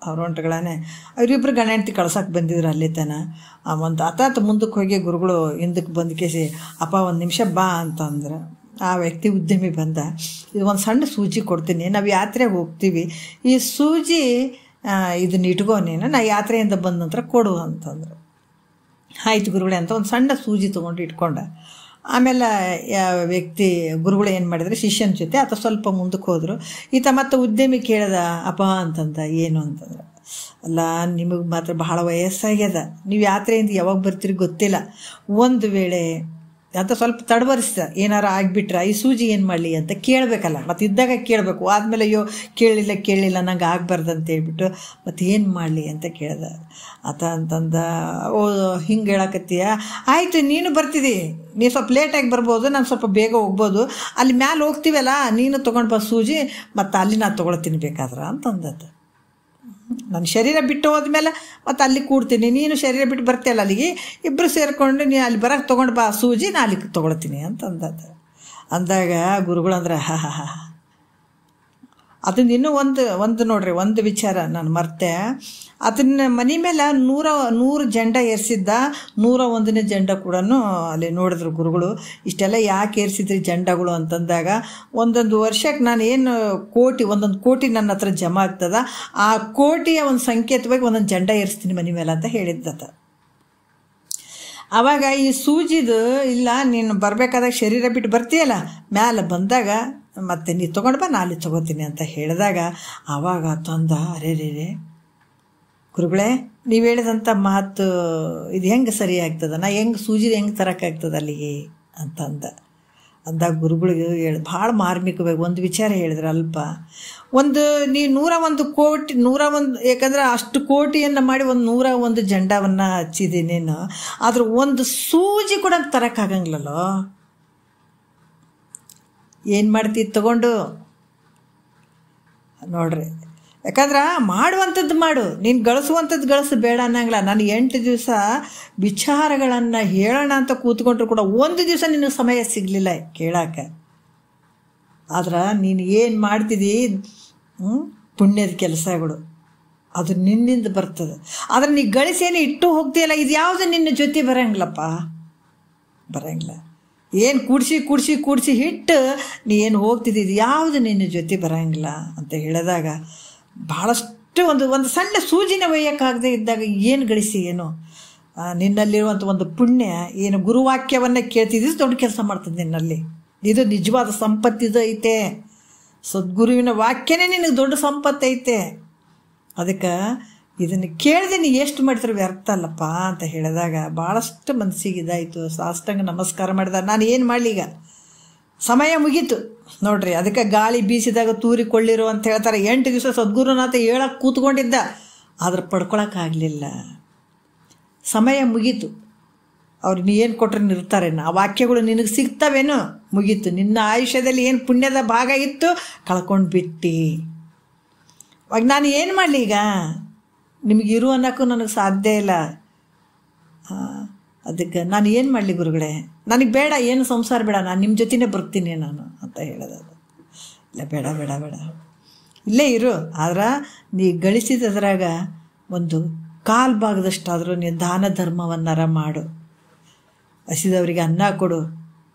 ಅವ್ರು ಹೊಂಟ್ಗಳೇ. ಅವರಿಬ್ಬರು ಗಂಡ ಹೆಂಡ್ತಿ ಕಳ್ಸೋಕೆ ಬಂದಿದ್ರು ಅಲ್ಲಿ ತನ. ಒಂದು ಆತಾತ ಮುಂದಕ್ಕೆ ಹೋಗಿ ಗುರುಗಳು ಹಿಂದಕ್ಕೆ ಬಂದು ಕೇಸಿ, ಅಪ್ಪ 1 ನಿಮಿಷ ಬಾ ಅಂತಂದ್ರೆ. ಆ ವ್ಯಕ್ತಿ ಉದ್ಯಮಿ ಬಂದ, ಇದು ಒಂದು ಸಣ್ಣ ಸೂಜಿ ಕೊಡ್ತೀನಿ, ನಾವು ಯಾತ್ರೆಗೆ ಹೋಗ್ತೀವಿ, ಈ ಸೂಜಿ ಇದನ್ನ ಇಟ್ಕೋ ನೀನು, ನಾ ಯಾತ್ರೆಯಿಂದ ಬಂದ ನಂತರ ಕೊಡು ಅಂತಂದ್ರು. ಆಯ್ತು ಗುರುಗಳೇ ಅಂತ ಒಂದು ಸಣ್ಣ ಸೂಜಿ ತೊಗೊಂಡು ಇಟ್ಕೊಂಡ. ಆಮೇಲೆ ವ್ಯಕ್ತಿ ಗುರುಗಳು ಏನು ಮಾಡಿದ್ರೆ, ಶಿಷ್ಯನ ಜೊತೆ ಆತ ಸ್ವಲ್ಪ ಮುಂದಕ್ಕೆ ಹೋದರು. ಈತ ಮತ್ತು ಉದ್ಯಮಿ ಕೇಳ್ದ, ಅಪ್ಪ ಅಂತಂದ, ಏನು ಅಂತಂದ್ರೆ, ಅಲ್ಲ ನಿಮಗೆ ಮಾತ್ರ ಬಹಳ ವಯಸ್ಸಾಗ್ಯದ, ನೀವು ಯಾತ್ರೆಯಿಂದ ಯಾವಾಗ ಬರ್ತೀರಿ ಗೊತ್ತಿಲ್ಲ, ಒಂದು ವೇಳೆ ಅಂತ ಸ್ವಲ್ಪ ತಡವರಿಸ್ದ, ಏನಾರು ಆಗಿಬಿಟ್ರೆ ಈ ಸೂಜಿ ಏನು ಮಾಡಲಿ ಅಂತ ಕೇಳಬೇಕಲ್ಲ, ಮತ್ತು ಇದ್ದಾಗ ಕೇಳಬೇಕು, ಆದಮೇಲೆ ಅಯ್ಯೋ ಕೇಳಲಿಲ್ಲ ನಂಗೆ ಆಗಬಾರ್ದು ಅಂತ ಹೇಳ್ಬಿಟ್ಟು ಮತ್ತು ಏನು ಮಾಡಲಿ ಅಂತ ಕೇಳ್ದ. ಆತ ಅಂತಂದ, ಓ ಹಿಂಗೆ ಹೇಳಕತ್ತೀಯ, ಆಯಿತು ನೀನು ಬರ್ತಿದ್ದಿ, ನೀನು ಸ್ವಲ್ಪ ಲೇಟಾಗಿ ಬರ್ಬೋದು, ನಾನು ಸ್ವಲ್ಪ ಬೇಗ ಹೋಗ್ಬೋದು, ಅಲ್ಲಿ ಮ್ಯಾಲೆ ಹೋಗ್ತೀವಲ್ಲ ನೀನು ತೊಗೊಂಡು ಬಾ ಸೂಜಿ, ಮತ್ತು ಅಲ್ಲಿ ನಾನು ತೊಗೊಳ್ತೀನಿ ಬೇಕಾದ್ರೆ ಅಂತಂದದ್ದು. ನಾನು ಶರೀರ ಬಿಟ್ಟು ಹೋದ್ಮೇಲೆ ಮತ್ತು ಅಲ್ಲಿ ಕೂಡ್ತೀನಿ, ನೀನು ಶರೀರ ಬಿಟ್ಟು ಬರ್ತೀಯಲ್ಲ ಅಲ್ಲಿಗೆ, ಇಬ್ಬರು ಸೇರಿಕೊಂಡು ನೀನು ಅಲ್ಲಿ ಬರೋಕ್ಕೆ ತೊಗೊಂಡು ಬಾ ಸೂಜಿ, ನಾನು ಅಲ್ಲಿಗೆ ತೊಗೊಳ್ತೀನಿ ಅಂತಂದದ್ದು. ಅಂದಾಗ ಗುರುಗಳಂದ್ರೆ ಹಾ ಅದನ್ನ ಇನ್ನೂ ಒಂದು ನೋಡ್ರಿ, ಒಂದು ವಿಚಾರ ನಾನು ಮರ್ತೆ. ಅದನ್ನ ಮನೆ ಮೇಲೆ 100 ಜೆಂಡ ಏರಿಸಿದ್ದ, 101ನೇ ಜೆಂಡ ಕೂಡ ಅಲ್ಲಿ ನೋಡಿದ್ರು ಗುರುಗಳು. ಇಷ್ಟೆಲ್ಲ ಯಾಕೆ ಏರಿಸಿದ್ರಿ ಜೆಂಡಗಳು ಅಂತಂದಾಗ, ಒಂದೊಂದು ವರ್ಷಕ್ಕೆ ನಾನು ಏನು ಒಂದೊಂದು ಕೋಟಿ ನನ್ನ ಹತ್ರ ಜಮಾ ಆಗ್ತದ, ಆ ಕೋಟಿಯ ಒಂದು ಸಂಕೇತವಾಗಿ ಒಂದೊಂದು ಜೆಂಡ ಏರಿಸ್ತೀನಿ ಮನೆ ಮೇಲೆ ಅಂತ ಹೇಳಿದ್ದತ್ತ. ಆವಾಗ ಈ ಸೂಜಿದು ಇಲ್ಲ, ನೀನು ಬರಬೇಕಾದಾಗ ಶರೀರ ಬಿಟ್ಟು ಬರ್ತೀಯಲ್ಲ, ಮ್ಯಾಲೆ ಬಂದಾಗ ಮತ್ತೆ ನೀನು ತೊಗೊಂಡು ಬಾ, ನಾನು ತೊಗೋತೀನಿ ಅಂತ ಹೇಳಿದಾಗ ಆವಾಗ ತಂದ, ಅರೇ ಗುರುಗಳೇ ನೀವು ಹೇಳಿದಂಥ ಮಾತು ಇದು ಹೆಂಗೆ ಸರಿ ಆಗ್ತದ, ನಾ ಹೆಂಗೆ ಸೂಜಿದ ಹೆಂಗೆ ತರೋಕ್ಕಾಗ್ತದೆ ಅಲ್ಲಿಗೆ ಅಂದಾಗ ಗುರುಗಳಿಗೆ ಹೇಳಿ ಭಾಳ ಮಾರ್ಮಿಕವಾಗಿ ಒಂದು ವಿಚಾರ ಹೇಳಿದ್ರೆ, ಅಲ್ಪ ನೀವು 101 ಕೋಟಿ 101, ಯಾಕಂದ್ರೆ ಅಷ್ಟು ಕೋಟಿಯನ್ನು ಮಾಡಿ ಒಂದು 101 ಜೆಂಡವನ್ನು ಹಚ್ಚಿದ್ದೀನೇನು, ಆದ್ರೆ ಒಂದು ಸೂಜಿ ಕೂಡ ತರೋಕ್ಕಾಗಂಗಿಲ್ಲಲ್ಲೋ, ಏನು ಮಾಡ್ತೀವಿ ತಗೊಂಡು ನೋಡ್ರಿ. ಯಾಕಂದ್ರೆ ಮಾಡುವಂಥದ್ದು ಮಾಡು, ನೀನು ಗಳಿಸುವಂಥದ್ದು ಗಳಿಸು, ಬೇಡ ಅನ್ನಂಗಿಲ್ಲ. ನಾನು 8 ದಿವಸ ವಿಚಾರಗಳನ್ನು ಹೇಳೋಣ ಅಂತ ಕೂತ್ಕೊಂಡ್ರು ಕೂಡ ಒಂದು ದಿವಸ ನಿನಗೆ ಸಮಯ ಸಿಗಲಿಲ್ಲ ಕೇಳೋಕೆ. ಆದ್ರೆ ನೀನು ಏನು ಮಾಡ್ತಿದ್ದಿ ಪುಣ್ಯದ ಕೆಲಸಗಳು, ಅದು ನಿನ್ನಿಂದ ಬರ್ತದೆ. ಆದರೆ ನೀ ಗಳಿಸೇನೆ ಇಟ್ಟು ಹೋಗ್ತೀಯಲ್ಲ, ಇದು ಯಾವುದು ನಿನ್ನ ಜೊತೆ ಬರೋಂಗಿಲ್ಲಪ್ಪ, ಬರೋಂಗಿಲ್ಲ. ಏನು ಕೂಡಿಸಿ ಹಿಟ್ಟು ನೀ ಏನು ಹೋಗ್ತಿದ್ದಿದ್ದು ಯಾವುದು ನಿನ್ನ ಜೊತೆ ಬರೋಂಗಿಲ್ಲ ಅಂತ ಹೇಳಿದಾಗ ಭಾಳಷ್ಟು ಒಂದು ಸಣ್ಣ ಸೂಜಿನ ಒಯ್ಯಕ್ಕಾಗದೆ ಇದ್ದಾಗ ಏನು ಗಳಿಸಿ, ಏನು ನಿನ್ನಲ್ಲಿರುವಂಥ ಒಂದು ಪುಣ್ಯ, ಏನು ಗುರುವಾಕ್ಯವನ್ನು ಕೇಳ್ತಿದ್ದು ದೊಡ್ಡ ಕೆಲಸ ಮಾಡ್ತದೆ ನಿನ್ನಲ್ಲಿ. ಇದು ನಿಜವಾದ ಸಂಪತ್ತಿದು ಐತೆ, ಸದ್ಗುರುವಿನ ವಾಕ್ಯನೇ ನಿನಗೆ ದೊಡ್ಡ ಸಂಪತ್ತೈತೆ. ಅದಕ್ಕೆ ಇದನ್ನು ಕೇಳಿದೆ ನೀ ಎಷ್ಟು ಮಾಡ್ತಾರೆ ವ್ಯರ್ಥ ಅಲ್ಲಪ್ಪ ಅಂತ ಹೇಳಿದಾಗ ಭಾಳಷ್ಟು ಮನಸ್ಸಿಗೆ ಇದಾಯಿತು. ಸಾಷ್ಟಾಂಗ ನಮಸ್ಕಾರ ಮಾಡಿದ. ನಾನು ಏನು ಮಾಡಲಿ, ಈಗ ಸಮಯ ಮುಗೀತು ನೋಡ್ರಿ. ಅದಕ್ಕೆ ಗಾಳಿ ಬೀಸಿದಾಗ ತೂರಿಕೊಳ್ಳಿರು ಅಂತ ಹೇಳ್ತಾರೆ. 8 ದಿವಸ ಸದ್ಗುರುನಾಥ ಹೇಳಕ್ಕೆ ಕೂತ್ಕೊಂಡಿದ್ದ, ಆದ್ರೆ ಪಡ್ಕೊಳಕ್ಕಾಗಲಿಲ್ಲ. ಸಮಯ ಮುಗೀತು. ಅವ್ರು ನೀ ಏನು ಕೊಟ್ಟರೆ ಇರ್ತಾರೇನು, ಆ ವಾಕ್ಯಗಳು ನಿನಗೆ ಸಿಗ್ತವೇನೋ, ಮುಗೀತು. ನಿನ್ನ ಆಯುಷ್ಯದಲ್ಲಿ ಏನು ಪುಣ್ಯದ ಭಾಗ ಇತ್ತು ಕಳ್ಕೊಂಡು ಬಿಟ್ಟು. ಅವಾಗ ನಾನು ಏನು ಮಾಡಲಿ, ಈಗ ನಿಮಗೆ ಇರು ಅನ್ನೋಕ್ಕೂ ನನಗೆ ಸಾಧ್ಯ ಇಲ್ಲ. ಅದಕ್ಕೆ ನಾನು ಏನು ಮಾಡಲಿ ಗುರುಗಳೇ, ನನಗೆ ಬೇಡ, ಏನು ಸಂಸಾರ ಬೇಡ, ನಾನು ನಿಮ್ಮ ಜೊತೆನೇ ಬರ್ತೀನಿ ನಾನು ಅಂತ ಹೇಳೋದು. ಇಲ್ಲ ಬೇಡ ಇಲ್ಲೇ ಇರು, ಆದ್ರೆ ನೀ ಗಳಿಸಿದ್ರಾಗ ಒಂದು 1/4 ಭಾಗದಷ್ಟಾದರೂ ನೀನು ದಾನ ಧರ್ಮವನ್ನಾರ ಮಾಡು, ಹಸಿದವರಿಗೆ ಅನ್ನ ಕೊಡು,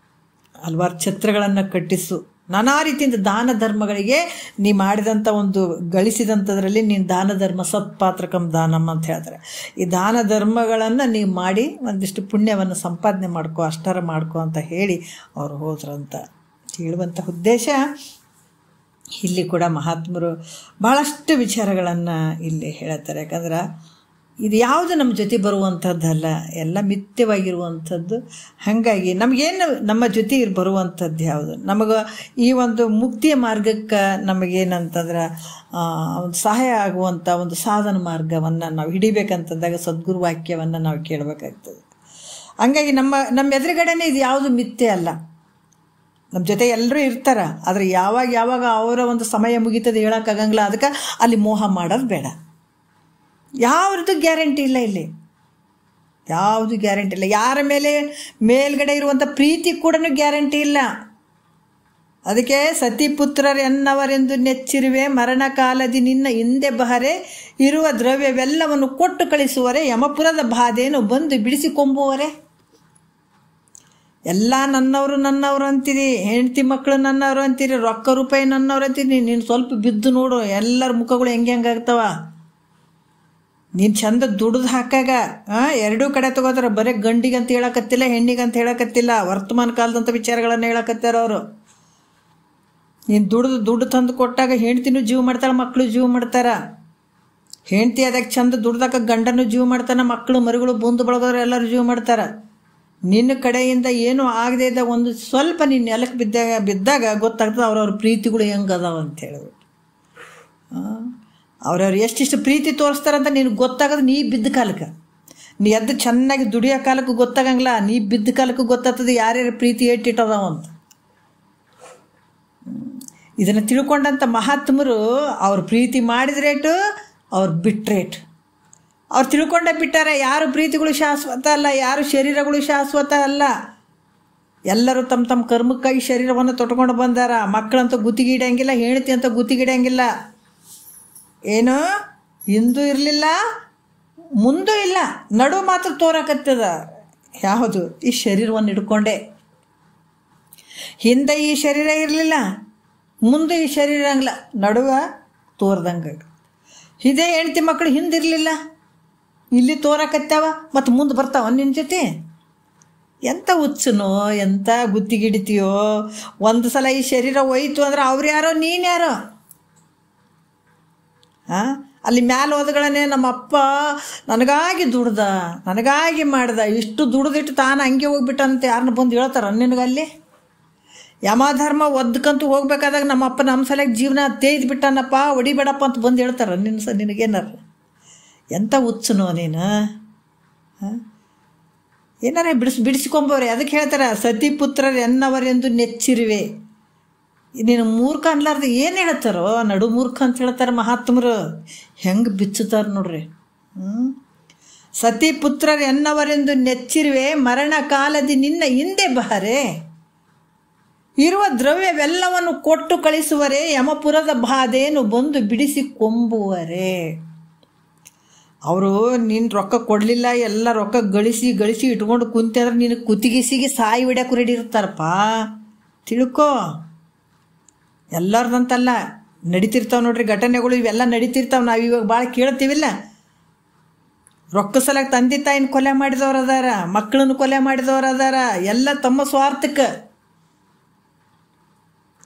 ಹಲವಾರು ಛತ್ರಗಳನ್ನು ಕಟ್ಟಿಸು, ನಾನಾ ರೀತಿಯಿಂದ ದಾನ ಧರ್ಮಗಳಿಗೆ ನೀ ಮಾಡಿದಂಥ ಒಂದು ಗಳಿಸಿದಂಥದ್ರಲ್ಲಿ ನೀನು ದಾನ ಧರ್ಮ ಸತ್ಪಾತ್ರಕಂ ದಾನಮ್ ಅಂತ ಹೇಳ್ತಾರೆ. ಈ ದಾನ ಧರ್ಮಗಳನ್ನು ನೀವು ಮಾಡಿ ಒಂದಿಷ್ಟು ಪುಣ್ಯವನ್ನು ಸಂಪಾದನೆ ಮಾಡ್ಕೊ, ಅಷ್ಟಾರ ಮಾಡ್ಕೊ ಅಂತ ಹೇಳಿ ಅವರು ಹೋದ್ರಂತ ಹೇಳುವಂಥ ಉದ್ದೇಶ. ಇಲ್ಲಿ ಕೂಡ ಮಹಾತ್ಮರು ಭಾಳಷ್ಟು ವಿಚಾರಗಳನ್ನು ಇಲ್ಲಿ ಹೇಳ್ತಾರೆ. ಯಾಕಂದ್ರೆ ಇದು ಯಾವುದು ನಮ್ಮ ಜೊತೆ ಬರುವಂಥದ್ದಲ್ಲ, ಎಲ್ಲ ಮಿಥ್ಯವಾಗಿರುವಂಥದ್ದು. ಹಾಗಾಗಿ ನಮಗೇನು ನಮ್ಮ ಜೊತೆ ಬರುವಂಥದ್ದು ಯಾವುದು, ನಮಗೆ ಈ ಒಂದು ಮುಕ್ತಿಯ ಮಾರ್ಗಕ್ಕೆ ನಮಗೇನಂತಂದ್ರೆ ಒಂದು ಸಹಾಯ ಆಗುವಂಥ ಒಂದು ಸಾಧನ ಮಾರ್ಗವನ್ನು ನಾವು ಹಿಡಿಬೇಕಂತಂದಾಗ ಸದ್ಗುರು ವಾಕ್ಯವನ್ನು ನಾವು ಕೇಳಬೇಕಾಗ್ತದೆ. ಹಂಗಾಗಿ ನಮ್ಮ ಎದುರುಗಡೆನೇ ಇದು ಯಾವುದು ಮಿಥ್ಯೆ ಅಲ್ಲ. ನಮ್ಮ ಜೊತೆ ಎಲ್ಲರೂ ಇರ್ತಾರೆ, ಆದರೆ ಯಾವಾಗ ಅವರ ಒಂದು ಸಮಯ ಮುಗೀತದೆ ಹೇಳೋಕ್ಕಾಗಂಗಿಲ್ಲ. ಅದಕ್ಕೆ ಅಲ್ಲಿ ಮೋಹ ಮಾಡೋದು ಬೇಡ. ಯಾವ್ದು ಗ್ಯಾರಂಟಿ ಇಲ್ಲ, ಇಲ್ಲಿ ಯಾವುದು ಗ್ಯಾರಂಟಿ ಇಲ್ಲ. ಯಾರ ಮೇಲ್ಗಡೆ ಇರುವಂಥ ಪ್ರೀತಿ ಕೂಡ ಗ್ಯಾರಂಟಿ ಇಲ್ಲ. ಅದಕ್ಕೆ ಸತಿಪುತ್ರರೆನ್ನವರೆಂದು ನೆಚ್ಚಿರುವೆ, ಮರಣ ಕಾಲದಿ ನಿನ್ನ ಹಿಂದೆ ಬಹರೆ, ಇರುವ ದ್ರವ್ಯವೆಲ್ಲವನ್ನು ಕೊಟ್ಟು ಕಳಿಸುವರೆ, ಯಮಪುರದ ಬಾಧೆಯನ್ನು ಬಂದು ಬಿಡಿಸಿಕೊಂಬುವರೆ. ಎಲ್ಲ ನನ್ನವರು ಅಂತೀರಿ, ಹೆಂಡತಿ ಮಕ್ಕಳು ನನ್ನವರು ಅಂತೀರಿ, ರೊಕ್ಕ ರೂಪಾಯಿ ನನ್ನವ್ರು ಅಂತೀರಿ. ನೀನು ಸ್ವಲ್ಪ ಬಿದ್ದು ನೋಡು, ಎಲ್ಲರ ಮುಖಗಳು ಹೆಂಗಾಗ್ತವ. ನೀನು ಚಂದ ದುಡ್ದು ಹಾಕಾಗ ಎರಡೂ ಕಡೆ ತಗೋತಾರೆ. ಬರೀ ಗಂಡಿಗೆ ಅಂತ ಹೇಳಕತ್ತಿಲ್ಲ, ಹೆಣ್ಣಿಗೆ ಅಂತ ಹೇಳಕತ್ತಿಲ್ಲ, ವರ್ತಮಾನ ಕಾಲದಂಥ ವಿಚಾರಗಳನ್ನು ಹೇಳಕತ್ತಾರ ಅವರು. ನೀನು ದುಡ್ಡು ತಂದು ಕೊಟ್ಟಾಗ ಹೆಂಡ್ತಿನೂ ಜೀವ ಮಾಡ್ತಾಳೆ, ಮಕ್ಕಳು ಜೀವ ಮಾಡ್ತಾರೆ. ಹೆಂಡ್ತಿ ಅದಕ್ಕೆ ಚಂದ ದುಡ್ದಾಕ ಗಂಡನೂ ಜೀವ ಮಾಡ್ತಾನೆ, ಮಕ್ಕಳು ಮರಿಗಳು ಬಂದು ಬಳಗೋರು ಎಲ್ಲರೂ ಜೀವ ಮಾಡ್ತಾರೆ. ನಿನ್ನ ಕಡೆಯಿಂದ ಏನೂ ಆಗದೆ ಇದ್ದಾಗ ಒಂದು ಸ್ವಲ್ಪ ನೀನು ನೆಲಕ್ಕೆ ಬಿದ್ದಾಗ ಗೊತ್ತಾಗ್ತದೆ ಅವ್ರವ್ರ ಪ್ರೀತಿಗಳು ಹೆಂಗೆ ಅದಾವ ಅಂತ ಹೇಳಿಬಿಟ್ಟು. ಅವ್ರವ್ರು ಎಷ್ಟಿಷ್ಟು ಪ್ರೀತಿ ತೋರಿಸ್ತಾರಂತ ನಿನಗೆ ಗೊತ್ತಾಗೋದು ನೀ ಬಿದ್ದ ಕಾಲಕ್ಕೆ. ನೀ ಎದ್ದು ಚೆನ್ನಾಗಿ ದುಡಿಯೋ ಕಾಲಕ್ಕೂ ಗೊತ್ತಾಗಂಗಿಲ್ಲ, ನೀ ಬಿದ್ದ ಕಾಲಕ್ಕೂ ಗೊತ್ತಾಗ್ತದೆ ಯಾರ್ಯಾರು ಪ್ರೀತಿ ಏಟಿಟ್ಟದಾವ ಅಂತ. ಇದನ್ನು ತಿಳ್ಕೊಂಡಂಥ ಮಹಾತ್ಮರು ಅವ್ರು ಪ್ರೀತಿ ಮಾಡಿದ್ರೇಟು, ಅವ್ರು ಬಿಟ್ರೇಟು. ಅವ್ರು ತಿಳ್ಕೊಂಡೇ ಬಿಟ್ಟಾರೆ. ಯಾರು ಪ್ರೀತಿಗಳು ಶಾಶ್ವತ ಅಲ್ಲ, ಯಾರು ಶರೀರಗಳು ಶಾಶ್ವತ ಅಲ್ಲ. ಎಲ್ಲರೂ ತಮ್ಮ ತಮ್ಮ ಕರ್ಮಕ್ಕಾಗಿ ಶರೀರವನ್ನು ತೊಟ್ಕೊಂಡು ಬಂದಾರ. ಮಕ್ಕಳಂತೂ ಗುತ್ತಿಗಿಡಂಗಿಲ್ಲ, ಹೆಂಡತಿ ಅಂತ ಗುತ್ತಿಗಿಡಂಗಿಲ್ಲ. ಏನು ಹಿಂದೂ ಇರಲಿಲ್ಲ, ಮುಂದೂ ಇಲ್ಲ, ನಡು ಮಾತ್ರ ತೋರಕತ್ತದ. ಯಾವುದು? ಈ ಶರೀರವನ್ನು ಹಿಡ್ಕೊಂಡೆ. ಹಿಂದೆ ಈ ಶರೀರ ಇರಲಿಲ್ಲ, ಮುಂದೆ ಈ ಶರೀರ ಹಂಗಿಲ್ಲ, ನಡುವೆ ತೋರ್ದಂಗೆ. ಇದೇ ಹೆಂಡತಿ ಮಕ್ಕಳು ಹಿಂದಿರಲಿಲ್ಲ, ಇಲ್ಲಿ ತೋರಕತ್ತಾವ, ಮತ್ತು ಮುಂದೆ ಬರ್ತಾವ ನಿನ್ನ ಜೊತೆ. ಎಂಥ ಹುಚ್ಚನೋ, ಎಂಥ ಗುತ್ತಿಗಿಡಿತೀಯೋ. ಒಂದು ಸಲ ಈ ಶರೀರ ಹೋಯ್ತು ಅಂದ್ರೆ ಅವ್ರು ಯಾರೋ ನೀನು ಯಾರೋ. ಅಲ್ಲಿ ಮ್ಯಾಲೆ ಹೋದಗಳನ್ನೇ ನಮ್ಮಪ್ಪ ನನಗಾಗಿ ದುಡ್ದ, ನನಗಾಗಿ ಮಾಡ್ದ, ಇಷ್ಟು ದುಡ್ದಿಟ್ಟು ತಾನು ಹಂಗೆ ಹೋಗ್ಬಿಟ್ಟಂತೆ ಯಾರನ್ನ ಬಂದು ಹೇಳ್ತಾರ ನಿನಗಲ್ಲಿ? ಯಮಧರ್ಮ ಒದ್ಕಂತೂ ಹೋಗ್ಬೇಕಾದಾಗ ನಮ್ಮಪ್ಪ ನಮ್ಮ ಸಲಕ್ಕೆ ಜೀವನ ತೇಯ್ದು ಬಿಟ್ಟನಪ್ಪ, ಹೊಡಿಬೇಡಪ್ಪ ಅಂತ ಬಂದು ಹೇಳ್ತಾರ ನಿನಗೇನಾರ? ಎಂಥ ಹುಚ್ಚನೋ ನೀನು. ಏನಾರ ಬಿಡಿಸ್ಕೊಂಬವ್ರೆ. ಅದಕ್ಕೆ ಹೇಳ್ತಾರೆ ಸತಿ ಪುತ್ರರು ಎನ್ನವರೆಂದು ನೆಚ್ಚಿರುವೆ. ನೀನು ಮೂರ್ಖ ಅನ್ಲಾರ್ದು ಏನು ಹೇಳ್ತಾರೋ, ನಡು ಮೂರ್ಖ ಅಂತ ಹೇಳ್ತಾರೆ ಮಹಾತ್ಮರು. ಹೆಂಗೆ ಬಿಚ್ಚುತ್ತಾರೆ ನೋಡ್ರಿ. ಸತಿ ಪುತ್ರರು ಎನ್ನವರೆಂದು ನೆಚ್ಚಿರುವೆ, ಮರಣ ಕಾಲದಿ ನಿನ್ನ ಹಿಂದೆ ಬಾರೆ. ಇರುವ ದ್ರವ್ಯವೆಲ್ಲವನ್ನು ಕೊಟ್ಟು ಕಳಿಸುವರೆ, ಯಮಪುರದ ಬಾಧೆಯನ್ನು ಬಂದು ಬಿಡಿಸಿ ಕೊಂಬುವರೆ. ಅವರು ನೀನು ರೊಕ್ಕ ಕೊಡಲಿಲ್ಲ, ಎಲ್ಲ ರೊಕ್ಕ ಗಳಿಸಿ ಇಟ್ಕೊಂಡು ಕುಂತೆ ಅಂದ್ರೆ ನೀನು ಕುತ್ತಿಗೆಸಿಗೆ ಸಾಯಿ ಹೊಡ್ಯಕ್ಕೆ ರೆಡಿ ಇರ್ತಾರಪ್ಪ. ತಿಳ್ಕೊ. ಎಲ್ಲರದಂತಲ್ಲ, ನಡೀತಿರ್ತಾವೆ ನೋಡ್ರಿ ಘಟನೆಗಳು, ಇವೆಲ್ಲ ನಡೀತಿರ್ತಾವೆ. ನಾವು ಇವಾಗ ಭಾಳ ಕೇಳ್ತೀವಿಲ್ಲ. ರೊಕ್ಕ ಸಲಕ್ಕೆ ತಂದೆ ತಾಯಿನ ಕೊಲೆ ಮಾಡಿದವ್ರು ಅದಾರ, ಮಕ್ಕಳನ್ನು ಕೊಲೆ ಮಾಡಿದವ್ರು ಅದಾರ, ಎಲ್ಲ ತಮ್ಮ ಸ್ವಾರ್ಥಕ್ಕೆ.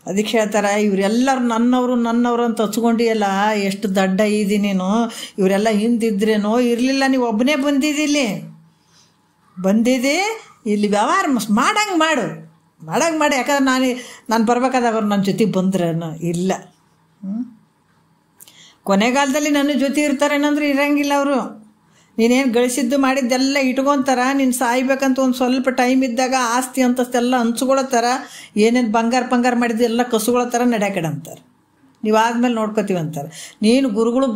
ಅದಕ್ಕೆ ಹೇಳ್ತಾರೆ ಇವರೆಲ್ಲರೂ ನನ್ನವರು ಅಂತ ಹಚ್ಕೊಂಡಿಯಲ್ಲ, ಎಷ್ಟು ದಡ್ಡ ಇದ್ದೀನಿ ನೀನು. ಇವರೆಲ್ಲ ಹಿಂದಿದ್ರೇನೋ ಇರಲಿಲ್ಲ, ನೀವು ಒಬ್ಬನೇ ಬಂದಿದ್ದಿಲ್ಲಿ ಬಂದಿದ್ದೆ. ಇಲ್ಲಿ ವ್ಯವಹಾರ ಮಾಡಂಗೆ ಮಾಡು. ಯಾಕಂದ್ರೆ ನಾನು ಬರ್ಬೇಕಾದಾಗ ಅವ್ರು ನನ್ನ ಜೊತೆಗೆ ಬಂದ್ರೇನೋ ಇಲ್ಲ. ಕೊನೆಗಾಲದಲ್ಲಿ ನನ್ನ ಜೊತೆ ಇರ್ತಾರೇನಂದ್ರೆ ಇರಂಗಿಲ್ಲ ಅವರು. ನೀನೇನು ಗಳಿಸಿದ್ದು ಮಾಡಿದ್ದೆಲ್ಲ ಇಟ್ಕೊತಾರ. ನೀನು ಸಾಯ್ಬೇಕಂತ ಒಂದು ಸ್ವಲ್ಪ ಟೈಮ್ ಇದ್ದಾಗ ಆಸ್ತಿ ಅಂತಸ್ತೆಲ್ಲ ಹಂಚ್ಕೊಳತ್ತಾರ. ಏನೇನು ಬಂಗಾರ ಮಾಡಿದ್ದು ಎಲ್ಲ ಕಸುಗೊಳತ್ತಾರ, ನಡೆಯಕಡೆ ಅಂತಾರೆ. ನೀವು ಆದ್ಮೇಲೆ ನೋಡ್ಕೋತೀವಂತಾರೆ. ನೀನು ಗುರುಗಳು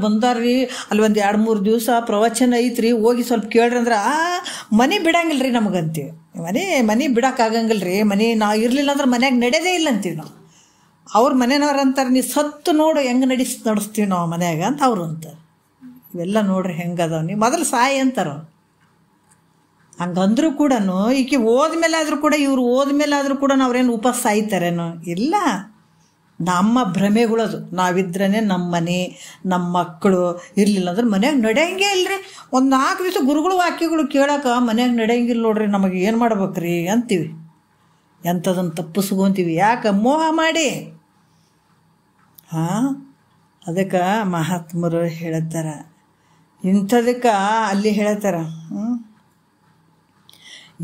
ಬಂದಾರ್ರಿ, ಅಲ್ಲಿ ಒಂದು 2-3 ದಿವಸ ಪ್ರವಚನ ಐತ್ರಿ, ಹೋಗಿ ಸ್ವಲ್ಪ ಕೇಳ್ರಿ ಅಂದ್ರೆ ಮನೆ ಬಿಡಂಗಿಲ್ಲ ರೀ ನಮಗಂತೀವಿ. ಮನೆ ಬಿಡೋಕ್ಕಾಗಂಗಿಲ್ಲ ರೀ. ಮನೆ ನಾವು ಇರಲಿಲ್ಲ ಅಂದ್ರೆ ಮನ್ಯಾಗ ನಡೆಯೋದೇ ಇಲ್ಲ ಅಂತೀವಿ ನಾವು. ಅವ್ರ ಮನೆಯವ್ರು ಅಂತಾರೆ ನೀ ಸತ್ತು ನೋಡು ಹೆಂಗೆ ನಡೆಸ್ತೀವಿ ನಾವು ಮನ್ಯಾಗ ಅಂತ ಅವರು ಅಂತಾರೆ. ಇವೆಲ್ಲ ನೋಡ್ರಿ ಹೆಂಗದವ. ನೀವು ಮೊದಲು ಸಾಯಿ ಅಂತಾರೋ. ಹಂಗಂದ್ರೂ ಕೂಡ ಈಕೆ ಹೋದ್ಮೇಲಾದರೂ ಕೂಡ ಇವ್ರು ಹೋದ್ಮೇಲಾದರೂ ಕೂಡ ಅವ್ರೇನು ಉಪವಾಸ ಸಾಯ್ತಾರೇನೋ ಇಲ್ಲ. ನಮ್ಮ ಭ್ರಮೆಗಳದು. ನಾವಿದ್ರೇ ನಮ್ಮ ಮನೆ, ನಮ್ಮ ಮಕ್ಕಳು, ಇರಲಿಲ್ಲ ಅಂದ್ರೆ ಮನ್ಯಾಗ ನಡೆಯಂಗೆ ಇಲ್ಲರಿ. ಒಂದು 4 ದಿವಸ ಗುರುಗಳು ವಾಕ್ಯಗಳು ಕೇಳೋಕೆ ಮನ್ಯಾಗ ನಡೆಯಂಗಿಲ್ಲ ನೋಡ್ರಿ. ನಮಗೆ ಏನು ಮಾಡ್ಬೇಕ್ರಿ ಅಂತೀವಿ. ಎಂಥದನ್ನು ತಪ್ಪಿಸ್ಕೊಂತೀವಿ. ಯಾಕೆ? ಮೋಹ ಮಾಡಿ. ಅದಕ್ಕೆ ಮಹಾತ್ಮರು ಹೇಳ್ತಾರೆ ಇಂಥದಕ್ಕೆ. ಅಲ್ಲಿ ಹೇಳ್ತಾರೆ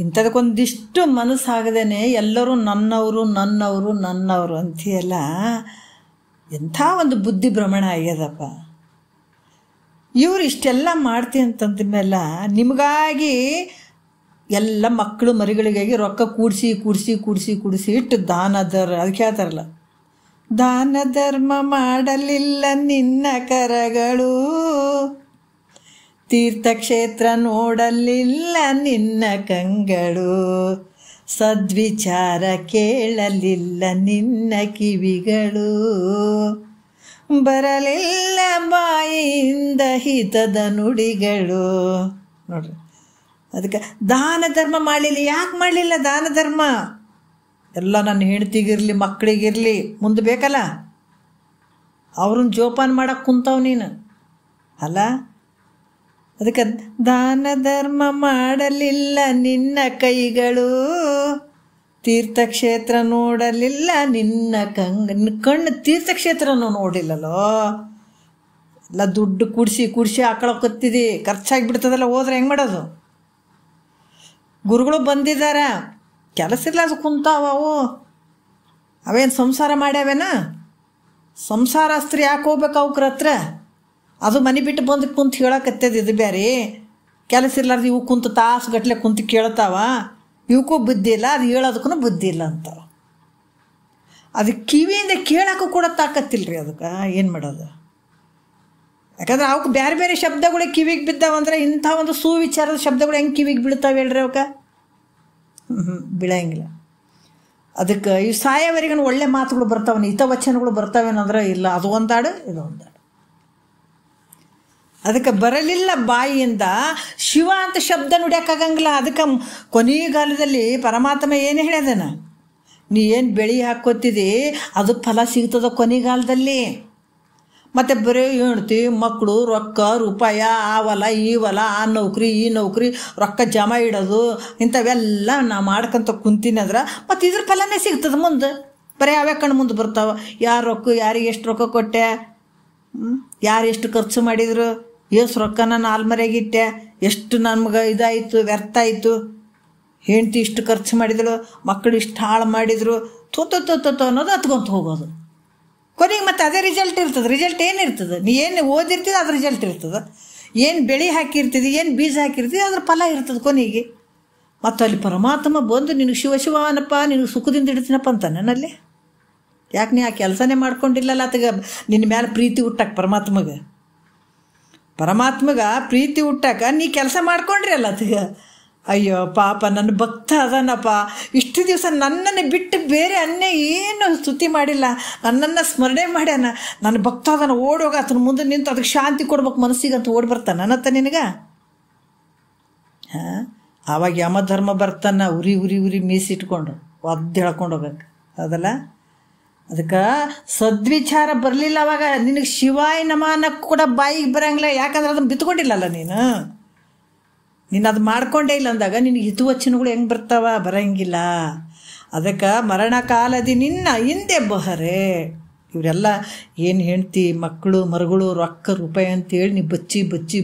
ಇಂಥದಕ್ಕೊಂದಿಷ್ಟು ಮನಸ್ಸಾಗದೇನೆ ಎಲ್ಲರೂ ನನ್ನವರು ಅಂತೀಯಲ್ಲ. ಎಂಥ ಒಂದು ಬುದ್ಧಿ ಭ್ರಮಣ ಆಗ್ಯದಪ್ಪ. ಇವ್ರು ಇಷ್ಟೆಲ್ಲ ಮಾಡ್ತಿ ಅಂತಂದ ಮೇಲೆ ನಿಮಗಾಗಿ ಎಲ್ಲ ಮಕ್ಕಳು ಮರಿಗಳಿಗಾಗಿ ರೊಕ್ಕ ಕೂಡಿಸಿ ಇಟ್ಟು ಅದಕ್ಕೆ ಹೇಳ್ತಾರಲ್ಲ, ದಾನ ಧರ್ಮ ಮಾಡಲಿಲ್ಲ ನಿನ್ನ ಕರಗಳು, ತೀರ್ಥಕ್ಷೇತ್ರ ನೋಡಲಿಲ್ಲ ನಿನ್ನ ಕಂಗಳು, ಸದ್ವಿಚಾರ ಕೇಳಲಿಲ್ಲ ನಿನ್ನ ಕಿವಿಗಳು, ಬರಲಿಲ್ಲ ಬಾಯಿಯಿಂದ ಹಿತದ ನುಡಿಗಳು. ನೋಡ್ರಿ, ಅದಕ್ಕೆ ದಾನ ಧರ್ಮ ಮಾಡಲಿಲ್ಲ. ಯಾಕೆ ಮಾಡಲಿಲ್ಲ ದಾನ ಧರ್ಮ? ಎಲ್ಲ ನನ್ನ ಹೆಂಡ್ತಿಗಿರಲಿ ಮಕ್ಕಳಿಗಿರಲಿ ಮುಂದೆ ಬೇಕಲ್ಲ, ಅವ್ರನ್ನ ಜೋಪಾನ ಮಾಡಕ್ಕೆ ಕುಂತವ್ ನೀನು ಅಲ್ಲ. ಅದಕ್ಕೆ ದಾನ ಧರ್ಮ ಮಾಡಲಿಲ್ಲ ನಿನ್ನ ಕೈಗಳು, ತೀರ್ಥಕ್ಷೇತ್ರ ನೋಡಲಿಲ್ಲ ನಿನ್ನ ಕಣ್ಣು ತೀರ್ಥಕ್ಷೇತ್ರನೂ ನೋಡಿಲ್ಲಲ್ಲೋ. ಎಲ್ಲ ದುಡ್ಡು ಕೂಡಿಸಿ ಹಾಕೊಳಕತ್ತಿದಿ, ಖರ್ಚಾಗಿಬಿಡ್ತದಲ್ಲ. ಹೋದ್ರೆ ಹೆಂಗೆ ಮಾಡೋದು? ಗುರುಗಳು ಬಂದಿದ್ದಾರೆ, ಕೆಲಸ ಇಲ್ಲ, ಅದು ಕುಂತಾವ. ಅವೇನು ಸಂಸಾರ ಮಾಡ್ಯಾವೇನ? ಸಂಸಾರಸ್ತ್ರಿ ಯಾಕೆ ಹೋಗ್ಬೇಕು ಅವ್ರ ಹತ್ರ? ಅದು ಮನೆ ಬಿಟ್ಟು ಬಂದು ಕುಂತು ಹೇಳಕತ್ತದ. ಇದು ಬೇರೆ ಕೆಲಸ ಇರ್ಲಾರ್ದು ಇವು ಕುಂತು ತಾಸು ಗಟ್ಲೆ ಕುಂತು ಕೇಳ್ತಾವ. ಇವಕ್ಕೂ ಬುದ್ಧಿ ಇಲ್ಲ, ಅದು ಹೇಳೋದಕ್ಕೂ ಬುದ್ಧಿ ಇಲ್ಲ ಅಂತಾವ. ಅದಕ್ಕೆ ಕಿವಿಯಿಂದ ಕೇಳೋಕ್ಕೂ ಕೂಡ ತಾಕತ್ತಿಲ್ಲ ರೀ. ಅದಕ್ಕೆ ಏನು ಮಾಡೋದು? ಯಾಕಂದ್ರೆ ಅವಕ್ಕೆ ಬೇರೆ ಬೇರೆ ಶಬ್ದಗಳು ಕಿವಿಗೆ ಬಿದ್ದಾವಂದ್ರೆ ಇಂಥ ಒಂದು ಸುವಿಚಾರದ ಶಬ್ದಗಳು ಹೆಂಗೆ ಕಿವಿಗೆ ಬೀಳ್ತಾವೆ ಹೇಳ್ರಿ ಅವಕ್ಕೆ? ಬೀಳಂಗಿಲ್ಲ. ಅದಕ್ಕೆ ಇವು ಸಾಯವರೆಗೂ ಒಳ್ಳೆ ಮಾತುಗಳು ಬರ್ತಾವನ, ಹಿತವಚನಗಳು ಬರ್ತಾವೇನಂದ್ರೆ ಇಲ್ಲ. ಅದು ಒಂದಾಡು, ಇದು ಒಂದಾಡು. ಅದಕ್ಕೆ ಬರಲಿಲ್ಲ ಬಾಯಿಯಿಂದ ಶಿವ ಅಂತ ಶಬ್ದ ನುಡಿಯೋಕ್ಕಾಗಂಗಿಲ್ಲ. ಅದಕ್ಕೆ ಕೊನೆಗಾಲದಲ್ಲಿ ಪರಮಾತ್ಮ ಏನು ಹೇಳ್ಯಾದನ, ನೀ ಏನು ಬೆಳೆ ಹಾಕ್ಕೋತಿದ್ದಿ ಅದು ಫಲ ಸಿಗ್ತದ ಕೊನೆಗಾಲದಲ್ಲಿ. ಮತ್ತು ಬರೀ ಹೆಣ್ತಿ ಮಕ್ಕಳು ರೊಕ್ಕ ರೂಪಾಯ ಆ ಹೊಲ ಈ ಹೊಲ ಆ ನೌಕರಿ ಈ ನೌಕರಿ ರೊಕ್ಕ ಜಮಾ ಇಡೋದು ಇಂಥವೆಲ್ಲ ನಾ ಮಾಡ್ಕೊಂತ ಕುಂತೀನಿ ಅಂದ್ರೆ ಮತ್ತು ಇದ್ರ ಫಲನೇ ಸಿಗ್ತದೆ ಮುಂದೆ. ಬರೀ ಅವೇ ಕಣ್ಣು ಮುಂದೆ ಬರ್ತಾವೆ. ಯಾರು ರೊಕ್ಕ, ಯಾರಿಗೆ ಎಷ್ಟು ರೊಕ್ಕ ಕೊಟ್ಟೆ, ಯಾರು ಎಷ್ಟು ಖರ್ಚು ಮಾಡಿದರು, ಎಷ್ಟು ರೊಕ್ಕ ನಾನು ಆಲ್ಮರೆಗಿಟ್ಟೆ, ಎಷ್ಟು ನಮ್ಗೆ ಇದಾಯಿತು, ವ್ಯರ್ಥ ಆಯಿತು, ಹೆಂಡ್ತಿ ಇಷ್ಟು ಖರ್ಚು ಮಾಡಿದಳು, ಮಕ್ಕಳು ಇಷ್ಟು ಹಾಳು ಮಾಡಿದರು, ತೊತ್ತೊ ಅನ್ನೋದು ಹತ್ಕೊಂತ ಹೋಗೋದು. ಕೊನೆಗೆ ಮತ್ತು ಅದೇ ರಿಸಲ್ಟ್ ಇರ್ತದೆ. ರಿಸಲ್ಟ್ ಏನಿರ್ತದೆ? ನೀ ಏನು ಓದಿರ್ತೀವಿ ಅದ್ರ ರಿಸಲ್ಟ್ ಇರ್ತದೆ. ಏನು ಬೆಳೆ ಹಾಕಿರ್ತೀವಿ, ಏನು ಬೀಜ ಹಾಕಿರ್ತೀವಿ ಅದ್ರ ಫಲ ಇರ್ತದೆ ಕೊನೆಗೆ. ಮತ್ತು ಅಲ್ಲಿ ಪರಮಾತ್ಮ ಬಂದು ನಿನಗೆ ಶಿವ ಅನ್ನಪ್ಪ, ನಿನಗೆ ಸುಖದಿಂದ ಇಡ್ತೀನಪ್ಪ ಅಂತ ನನ್ನಲ್ಲಿ. ಯಾಕೆ ನೀ ಆ ಕೆಲಸನೇ ಮಾಡ್ಕೊಂಡಿಲ್ಲಲ್ಲ? ಆತಗ ನಿನ್ನ ಮೇಲೆ ಪ್ರೀತಿ ಹುಟ್ಟಾಕ ಪರಮಾತ್ಮಗ ಪ್ರೀತಿ ಹುಟ್ಟಾಕ ನೀ ಕೆಲಸ ಮಾಡ್ಕೊಂಡ್ರಿ ಅಲ್ಲ ಆತಗ. ಅಯ್ಯೋ ಪಾಪ ನನ್ನ ಭಕ್ತ ಅದನಪ್ಪ, ಇಷ್ಟು ದಿವಸ ನನ್ನನ್ನು ಬಿಟ್ಟು ಬೇರೆ ಅನ್ಯ ಏನು ಸ್ತುತಿ ಮಾಡಿಲ್ಲ, ನನ್ನನ್ನು ಸ್ಮರಣೆ ಮಾಡ್ಯಾನ, ನನ್ನ ಭಕ್ತ ಅದನ್ನು ಓಡೋಗ ಆತನ ಮುಂದೆ ನಿಂತು ಅದಕ್ಕೆ ಶಾಂತಿ ಕೊಡ್ಬೇಕು ಮನಸ್ಸಿಗೆ ಅಂತ ಓಡಿ ಬರ್ತಾನೆ ನನ್ನತ್ತ ನಿನಗೆ. ಹಾಂ, ಆವಾಗ ಯಮಧರ್ಮ ಬರ್ತಾನೆ ಉರಿ ಮೀಸಿಟ್ಕೊಂಡು ಒದ್ದು ಹೇಳ್ಕೊಂಡು ಹೋಗಕ್ಕೆ. ಹೌದಲ್ಲ? ಅದಕ್ಕೆ ಸದ್ವಿಚಾರ ಬರಲಿಲ್ಲ ಅವಾಗ ನಿನಗೆ ಶಿವಾಯ ನಮನಕ್ಕೆ ಕೂಡ ಬಾಯಿಗೆ ಬರೋಂಗಿಲ್ಲ. ಯಾಕಂದ್ರೆ ಅದನ್ನು ಬಿತ್ಕೊಂಡಿಲ್ಲಲ್ಲ ನೀನು ಅದು ಮಾಡ್ಕೊಂಡೇ ಇಲ್ಲ ಅಂದಾಗ ನಿನಗೆ ಹಿತವಚನಗಳು ಹೆಂಗೆ ಬರ್ತಾವ? ಬರೋಂಗಿಲ್ಲ. ಅದಕ್ಕೆ ಮರಣಕಾಲದಿ ನಿನ್ನ ಹಿಂದೆ ಬಹರೆ. ಇವರೆಲ್ಲ ಏನು ಹೆಂಡ್ತಿ ಮಕ್ಕಳು ಮರುಗಳು ರೊಕ್ಕ ರೂಪಾಯಿ ಅಂತೇಳಿ ನೀ ಬಚ್ಚಿ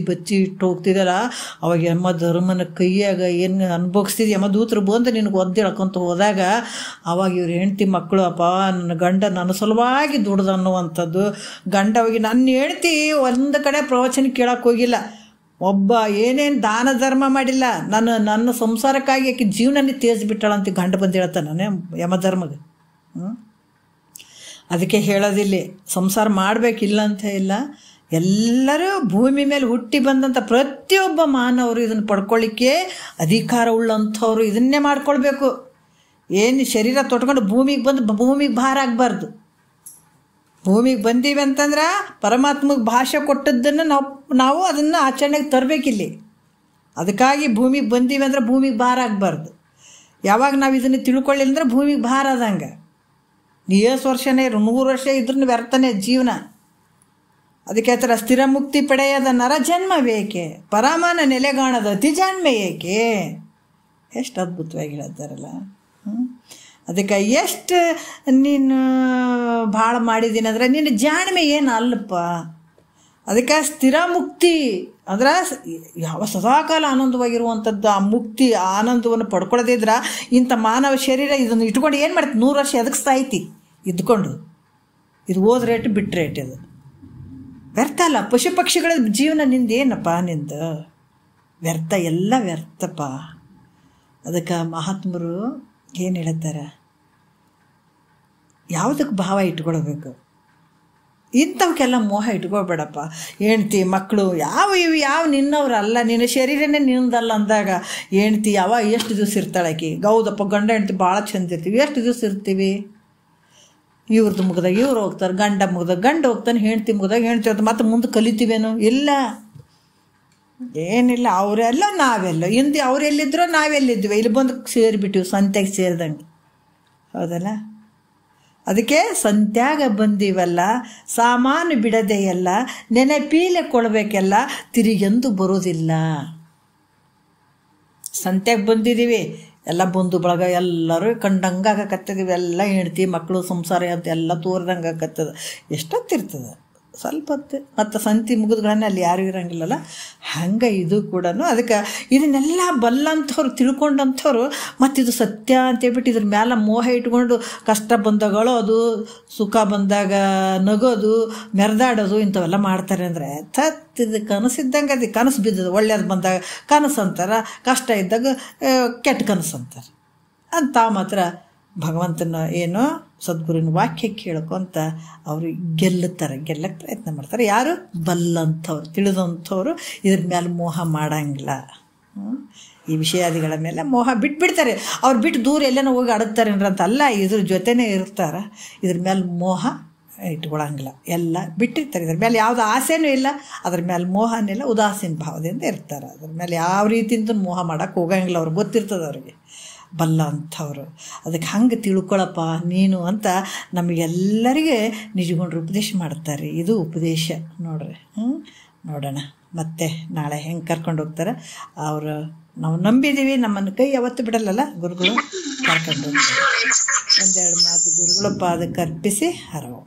ಇಟ್ಟು ಹೋಗ್ತಿದ್ದಲ್ಲ, ಅವಾಗ ಯಮ ಧರ್ಮನ ಕೈಯಾಗ ಏನು ಅನುಭವಿಸ್ತಿದ್ದು ಯಮದೂತರು ಬಂದು ನಿನಗೆ ಒದ್ದು ಹೇಳ್ಕೊಂತ ಹೋದಾಗ ಅವಾಗ ಇವ್ರ ಹೆಂಡ್ತಿ ಮಕ್ಕಳು ಅಪ್ಪ ನನ್ನ ಗಂಡ ನನ್ನ ಸಲುವಾಗಿ ದುಡ್ದು ಅನ್ನುವಂಥದ್ದು. ಗಂಡ ಹೋಗಿ ನನ್ನ ಹೆಂಡ್ತಿ ಒಂದು ಕಡೆ ಪ್ರವಚನ ಕೇಳಕ್ಕೆ ಹೋಗಿಲ್ಲ, ಒಬ್ಬ ಏನೇನು ದಾನ ಧರ್ಮ ಮಾಡಿಲ್ಲ, ನನ್ನ ಸಂಸಾರಕ್ಕಾಗಿ ಆಕೆ ಜೀವನನೇ ತೇಜ್ಬಿಟ್ಟಾಳಂತ ಗಂಡ ಬಂದು ಹೇಳ್ತಾನೆ ಯಮಧರ್ಮಗೆ. ಅದಕ್ಕೆ ಹೇಳೋದಿಲ್ಲ ಸಂಸಾರ ಮಾಡಬೇಕಿಲ್ಲ ಅಂತ ಇಲ್ಲ. ಎಲ್ಲರೂ ಭೂಮಿ ಮೇಲೆ ಹುಟ್ಟಿ ಬಂದಂಥ ಪ್ರತಿಯೊಬ್ಬ ಮಾನವರು ಇದನ್ನು ಪಡ್ಕೊಳ್ಳಿಕ್ಕೆ ಅಧಿಕಾರ ಉಳ್ಳಂಥವ್ರು ಇದನ್ನೇ ಮಾಡ್ಕೊಳ್ಬೇಕು. ಏನು ಶರೀರ ತೊಟ್ಕೊಂಡು ಭೂಮಿಗೆ ಭಾರ ಆಗಬಾರ್ದು. ಭೂಮಿಗೆ ಬಂದೀವಿ ಅಂತಂದ್ರೆ ಪರಮಾತ್ಮಗೆ ಭಾಷೆ ಕೊಟ್ಟದ್ದನ್ನು ನಾವು ಅದನ್ನು ಆಚರಣೆಗೆ ತರಬೇಕಿಲ್ಲಿ. ಅದಕ್ಕಾಗಿ ಭೂಮಿಗೆ ಬಂದೀವಿ ಅಂದ್ರೆ ಭೂಮಿಗೆ ಭಾರ ಆಗಬಾರ್ದು. ಯಾವಾಗ ನಾವು ಇದನ್ನು ತಿಳ್ಕೊಳ್ಳಿಲ್ಲ ಅಂದ್ರೆ ಭೂಮಿಗೆ ಭಾರ ಆದಂಗೆ. ನೀ ಎಷ್ಟು ವರ್ಷನೇ ಇರು, 100 ವರ್ಷ ಇದ್ರೂ ವ್ಯರ್ಥನೇ ಜೀವನ. ಅದಕ್ಕೆ ಆ ಥರ ಸ್ಥಿರ ಮುಕ್ತಿ ಪಡೆಯದ ನರ ಜನ್ಮ ಬೇಕೆ, ಪರಮಾನ ನೆಲೆಗಾಣದ ಅತಿಜಾಣ್ಮೆ ಏಕೆ. ಎಷ್ಟು ಅದ್ಭುತವಾಗಿ ಹೇಳ್ತಾರಲ್ಲ. ಅದಕ್ಕೆ ಎಷ್ಟು ನೀನು ಭಾಳ ಮಾಡಿದ್ದೀನಿ ಅಂದರೆ ನಿನ್ನ ಜಾಣ್ಮೆ ಏನು ಅಲ್ಲಪ್ಪ. ಅದಕ್ಕೆ ಸ್ಥಿರ ಮುಕ್ತಿ ಅಂದ್ರೆ ಯಾವ ಸದಾಕಾಲ ಆನಂದವಾಗಿರುವಂಥದ್ದು ಆ ಮುಕ್ತಿ ಆನಂದವನ್ನು ಪಡ್ಕೊಳ್ಳೋದಿದ್ರೆ ಇಂಥ ಮಾನವ ಶರೀರ ಇದನ್ನು ಇಟ್ಕೊಂಡು ಏನು ಮಾಡ್ತೀವಿ? 100 ವರ್ಷ ಎದಕ್ಕೆ ಸಾಯ್ತಿ ಇದ್ಕೊಂಡು? ಇದು ಓದ್ ರೇಟ್ ಬಿಟ್ಟು ರೇಟ್ ಇದು ವ್ಯರ್ಥ ಅಲ್ಲ. ಪಶು ಪಕ್ಷಿಗಳ ಜೀವನ ನಿಂದೇನಪ್ಪ? ನಿಂದು ವ್ಯರ್ಥ, ಎಲ್ಲ ವ್ಯರ್ಥಪ್ಪ. ಅದಕ್ಕೆ ಮಹಾತ್ಮರು ಏನು ಹೇಳ್ತಾರೆ, ಯಾವುದಕ್ಕೆ ಭಾವ ಇಟ್ಕೊಳ್ಬೇಕು, ಇಂಥವಕ್ಕೆಲ್ಲ ಮೋಹ ಇಟ್ಕೊಳ್ಬೇಡಪ್ಪ. ಹೆಂಡ್ತಿ ಮಕ್ಕಳು ಯಾವ ನಿನ್ನವ್ರಲ್ಲ, ನಿನ್ನ ಶರೀರನೇ ನಿನ್ನದಲ್ಲ ಅಂದಾಗ ಹೆಂಡ್ತಿ ಎಷ್ಟು ದಿವಸ ಇರ್ತಾಳೆ ಆಕಿ? ಹೌದಪ್ಪ, ಗಂಡ ಹೆಂಡ್ತಿ ಭಾಳ ಚಂದ ಇರ್ತೀವಿ, ಎಷ್ಟು ದಿವಸ ಇರ್ತೀವಿ? ಇವ್ರದ್ದು ಮುಗ್ದಾಗ ಇವ್ರು ಹೋಗ್ತಾರೆ, ಗಂಡ ಮುಗ್ದಾಗ ಗಂಡ ಹೋಗ್ತಾನೆ, ಹೆಂಡ್ತಿ ಮುಗ್ದಾಗ ಹೆಂಡ್ತಿ ಹೋಗ್ತಾರೆ. ಮತ್ತೆ ಮುಂದೆ ಕಲಿತೀವೇನು? ಇಲ್ಲ, ಏನಿಲ್ಲ. ಅವರೆಲ್ಲ ನಾವೆಲ್ಲ ಹಿಂದೆ ಅವರೆಲ್ಲಿದ್ರೋ ನಾವೆಲ್ಲಿದ್ವಿ, ಇಲ್ಲಿ ಬಂದು ಸೇರಿಬಿಟ್ಟಿವಿ ಸಂತೆಗೆ ಸೇರಿದಂಗೆ. ಹೌದಲ್ಲ? ಅದಕ್ಕೆ ಸಂತ್ಯಾಗ ಬಂದೀವಲ್ಲ, ಸಾಮಾನು ಬಿಡದೆಯಲ್ಲ, ನೆನಪೀಲೆ ಕೊಡಬೇಕೆಲ್ಲ, ತಿರುಗೆಂದು ಬರೋದಿಲ್ಲ. ಸಂತ್ಯಾಗ ಬಂದಿದ್ದೀವಿ, ಎಲ್ಲ ಬಂಧು ಬಳಗ ಎಲ್ಲರೂ ಕಂಡಂಗೆ ಆಗಕತ್ತಿದ್ದೀವಿ, ಎಲ್ಲ ಹೆಂಡ್ತಿ ಮಕ್ಕಳು ಸಂಸಾರ ಅಂತ ಎಲ್ಲ ತೋರ್ದಂಗೆ ಆಗತ್ತದ. ಎಷ್ಟೊತ್ತಿರ್ತದೆ? ಸ್ವಲ್ಪ ಹೊತ್ತು. ಮತ್ತು ಸಂತಿ ಮುಗಿದ್ಗಳನ್ನ ಅಲ್ಲಿ ಯಾರೂ ಇರೋಂಗಿಲ್ಲಲ್ಲ. ಹಂಗೆ ಇದು ಕೂಡ. ಅದಕ್ಕೆ ಇದನ್ನೆಲ್ಲ ಬಲ್ಲಂಥವ್ರು, ತಿಳ್ಕೊಂಡಂಥವ್ರು ಮತ್ತಿದು ಸತ್ಯ ಅಂತೇಳ್ಬಿಟ್ಟು ಇದ್ರ ಮೇಲೆ ಮೋಹ ಇಟ್ಕೊಂಡು ಕಷ್ಟ ಬಂದಾಗಳು ಅದು, ಸುಖ ಬಂದಾಗ ನಗೋದು, ಮೆರೆದಾಡೋದು ಇಂಥವೆಲ್ಲ ಮಾಡ್ತಾರೆ. ಅಂದರೆ ಇದು ಕನಸಿದ್ದಂಗೆ ಅದು ಕನಸು ಬಿದ್ದದು. ಒಳ್ಳೇದು ಬಂದಾಗ ಕನಸು ಅಂತಾರೆ, ಕಷ್ಟ ಇದ್ದಾಗ ಕೆಟ್ಟ ಕನಸು ಅಂತಾರೆ. ಅಂತ ಮಾತ್ರ ಭಗವಂತನ ಏನೋ ಸದ್ಗುರುವಿನ ವಾಕ್ಯ ಕೇಳ್ಕೊಂತ ಅವರು ಗೆಲ್ಲಕ್ಕೆ ಪ್ರಯತ್ನ ಮಾಡ್ತಾರೆ. ಯಾರು? ಬಲ್ಲಂಥವ್ರು, ತಿಳಿದಂಥವ್ರು ಇದ್ರ ಮೇಲೆ ಮೋಹ ಮಾಡಂಗಿಲ್ಲ. ಈ ವಿಷಯಾದಿಗಳ ಮೇಲೆ ಮೋಹ ಬಿಟ್ಬಿಡ್ತಾರೆ. ಅವ್ರು ಬಿಟ್ಟು ದೂರ ಎಲ್ಲೇನೋ ಹೋಗಿ ಅಡಗ್ತಾರೆ ಅಂತ ಇದ್ರ ಜೊತೆನೇ ಇರ್ತಾರೆ. ಇದ್ರ ಮೇಲೆ ಮೋಹ ಇಟ್ಕೊಳಂಗಿಲ್ಲ, ಎಲ್ಲ ಬಿಟ್ಟಿರ್ತಾರೆ. ಇದ್ರ ಮೇಲೆ ಯಾವುದು ಆಸೆನೂ ಇಲ್ಲ, ಅದ್ರ ಮೇಲೆ ಮೋಹನೂ ಇಲ್ಲ, ಉದಾಸೀನ ಭಾವದಿಂದ ಇರ್ತಾರೆ. ಅದ್ರ ಮೇಲೆ ಯಾವ ರೀತಿಯಿಂದ ಮೋಹ ಮಾಡೋಕ್ಕೆ ಹೋಗಂಗಿಲ್ಲ. ಅವ್ರಿಗೆ ಗೊತ್ತಿರ್ತದೆ ಅವ್ರಿಗೆ, ಬಲ್ಲ ಅಂಥವ್ರು. ಅದಕ್ಕೆ ಹಂಗೆ ತಿಳ್ಕೊಳಪ್ಪ ನೀನು ಅಂತ ನಮಗೆಲ್ಲರಿಗೆ ನಿಜಗೊಂಡ್ರು ಉಪದೇಶ ಮಾಡ್ತಾರೆ. ಇದು ಉಪದೇಶ ನೋಡ್ರಿ. ನೋಡೋಣ ಮತ್ತೆ ನಾಳೆ ಹೆಂಗೆ ಕರ್ಕೊಂಡು ಹೋಗ್ತಾರೆ ಅವರು. ನಾವು ನಂಬಿದ್ದೀವಿ, ನಮ್ಮನ್ನು ಕೈ ಯಾವತ್ತು ಬಿಡಲ್ಲಲ್ಲ ಗುರುಗಳು, ಕರ್ಕೊಂಡು ಹೋಗ್ತಾರೆ. ಒಂದೆರಡು ಮಾತು ಗುರುಗಳ ಪಾದಕ್ಕೆ ಅರ್ಪಿಸಿ ಹರವು.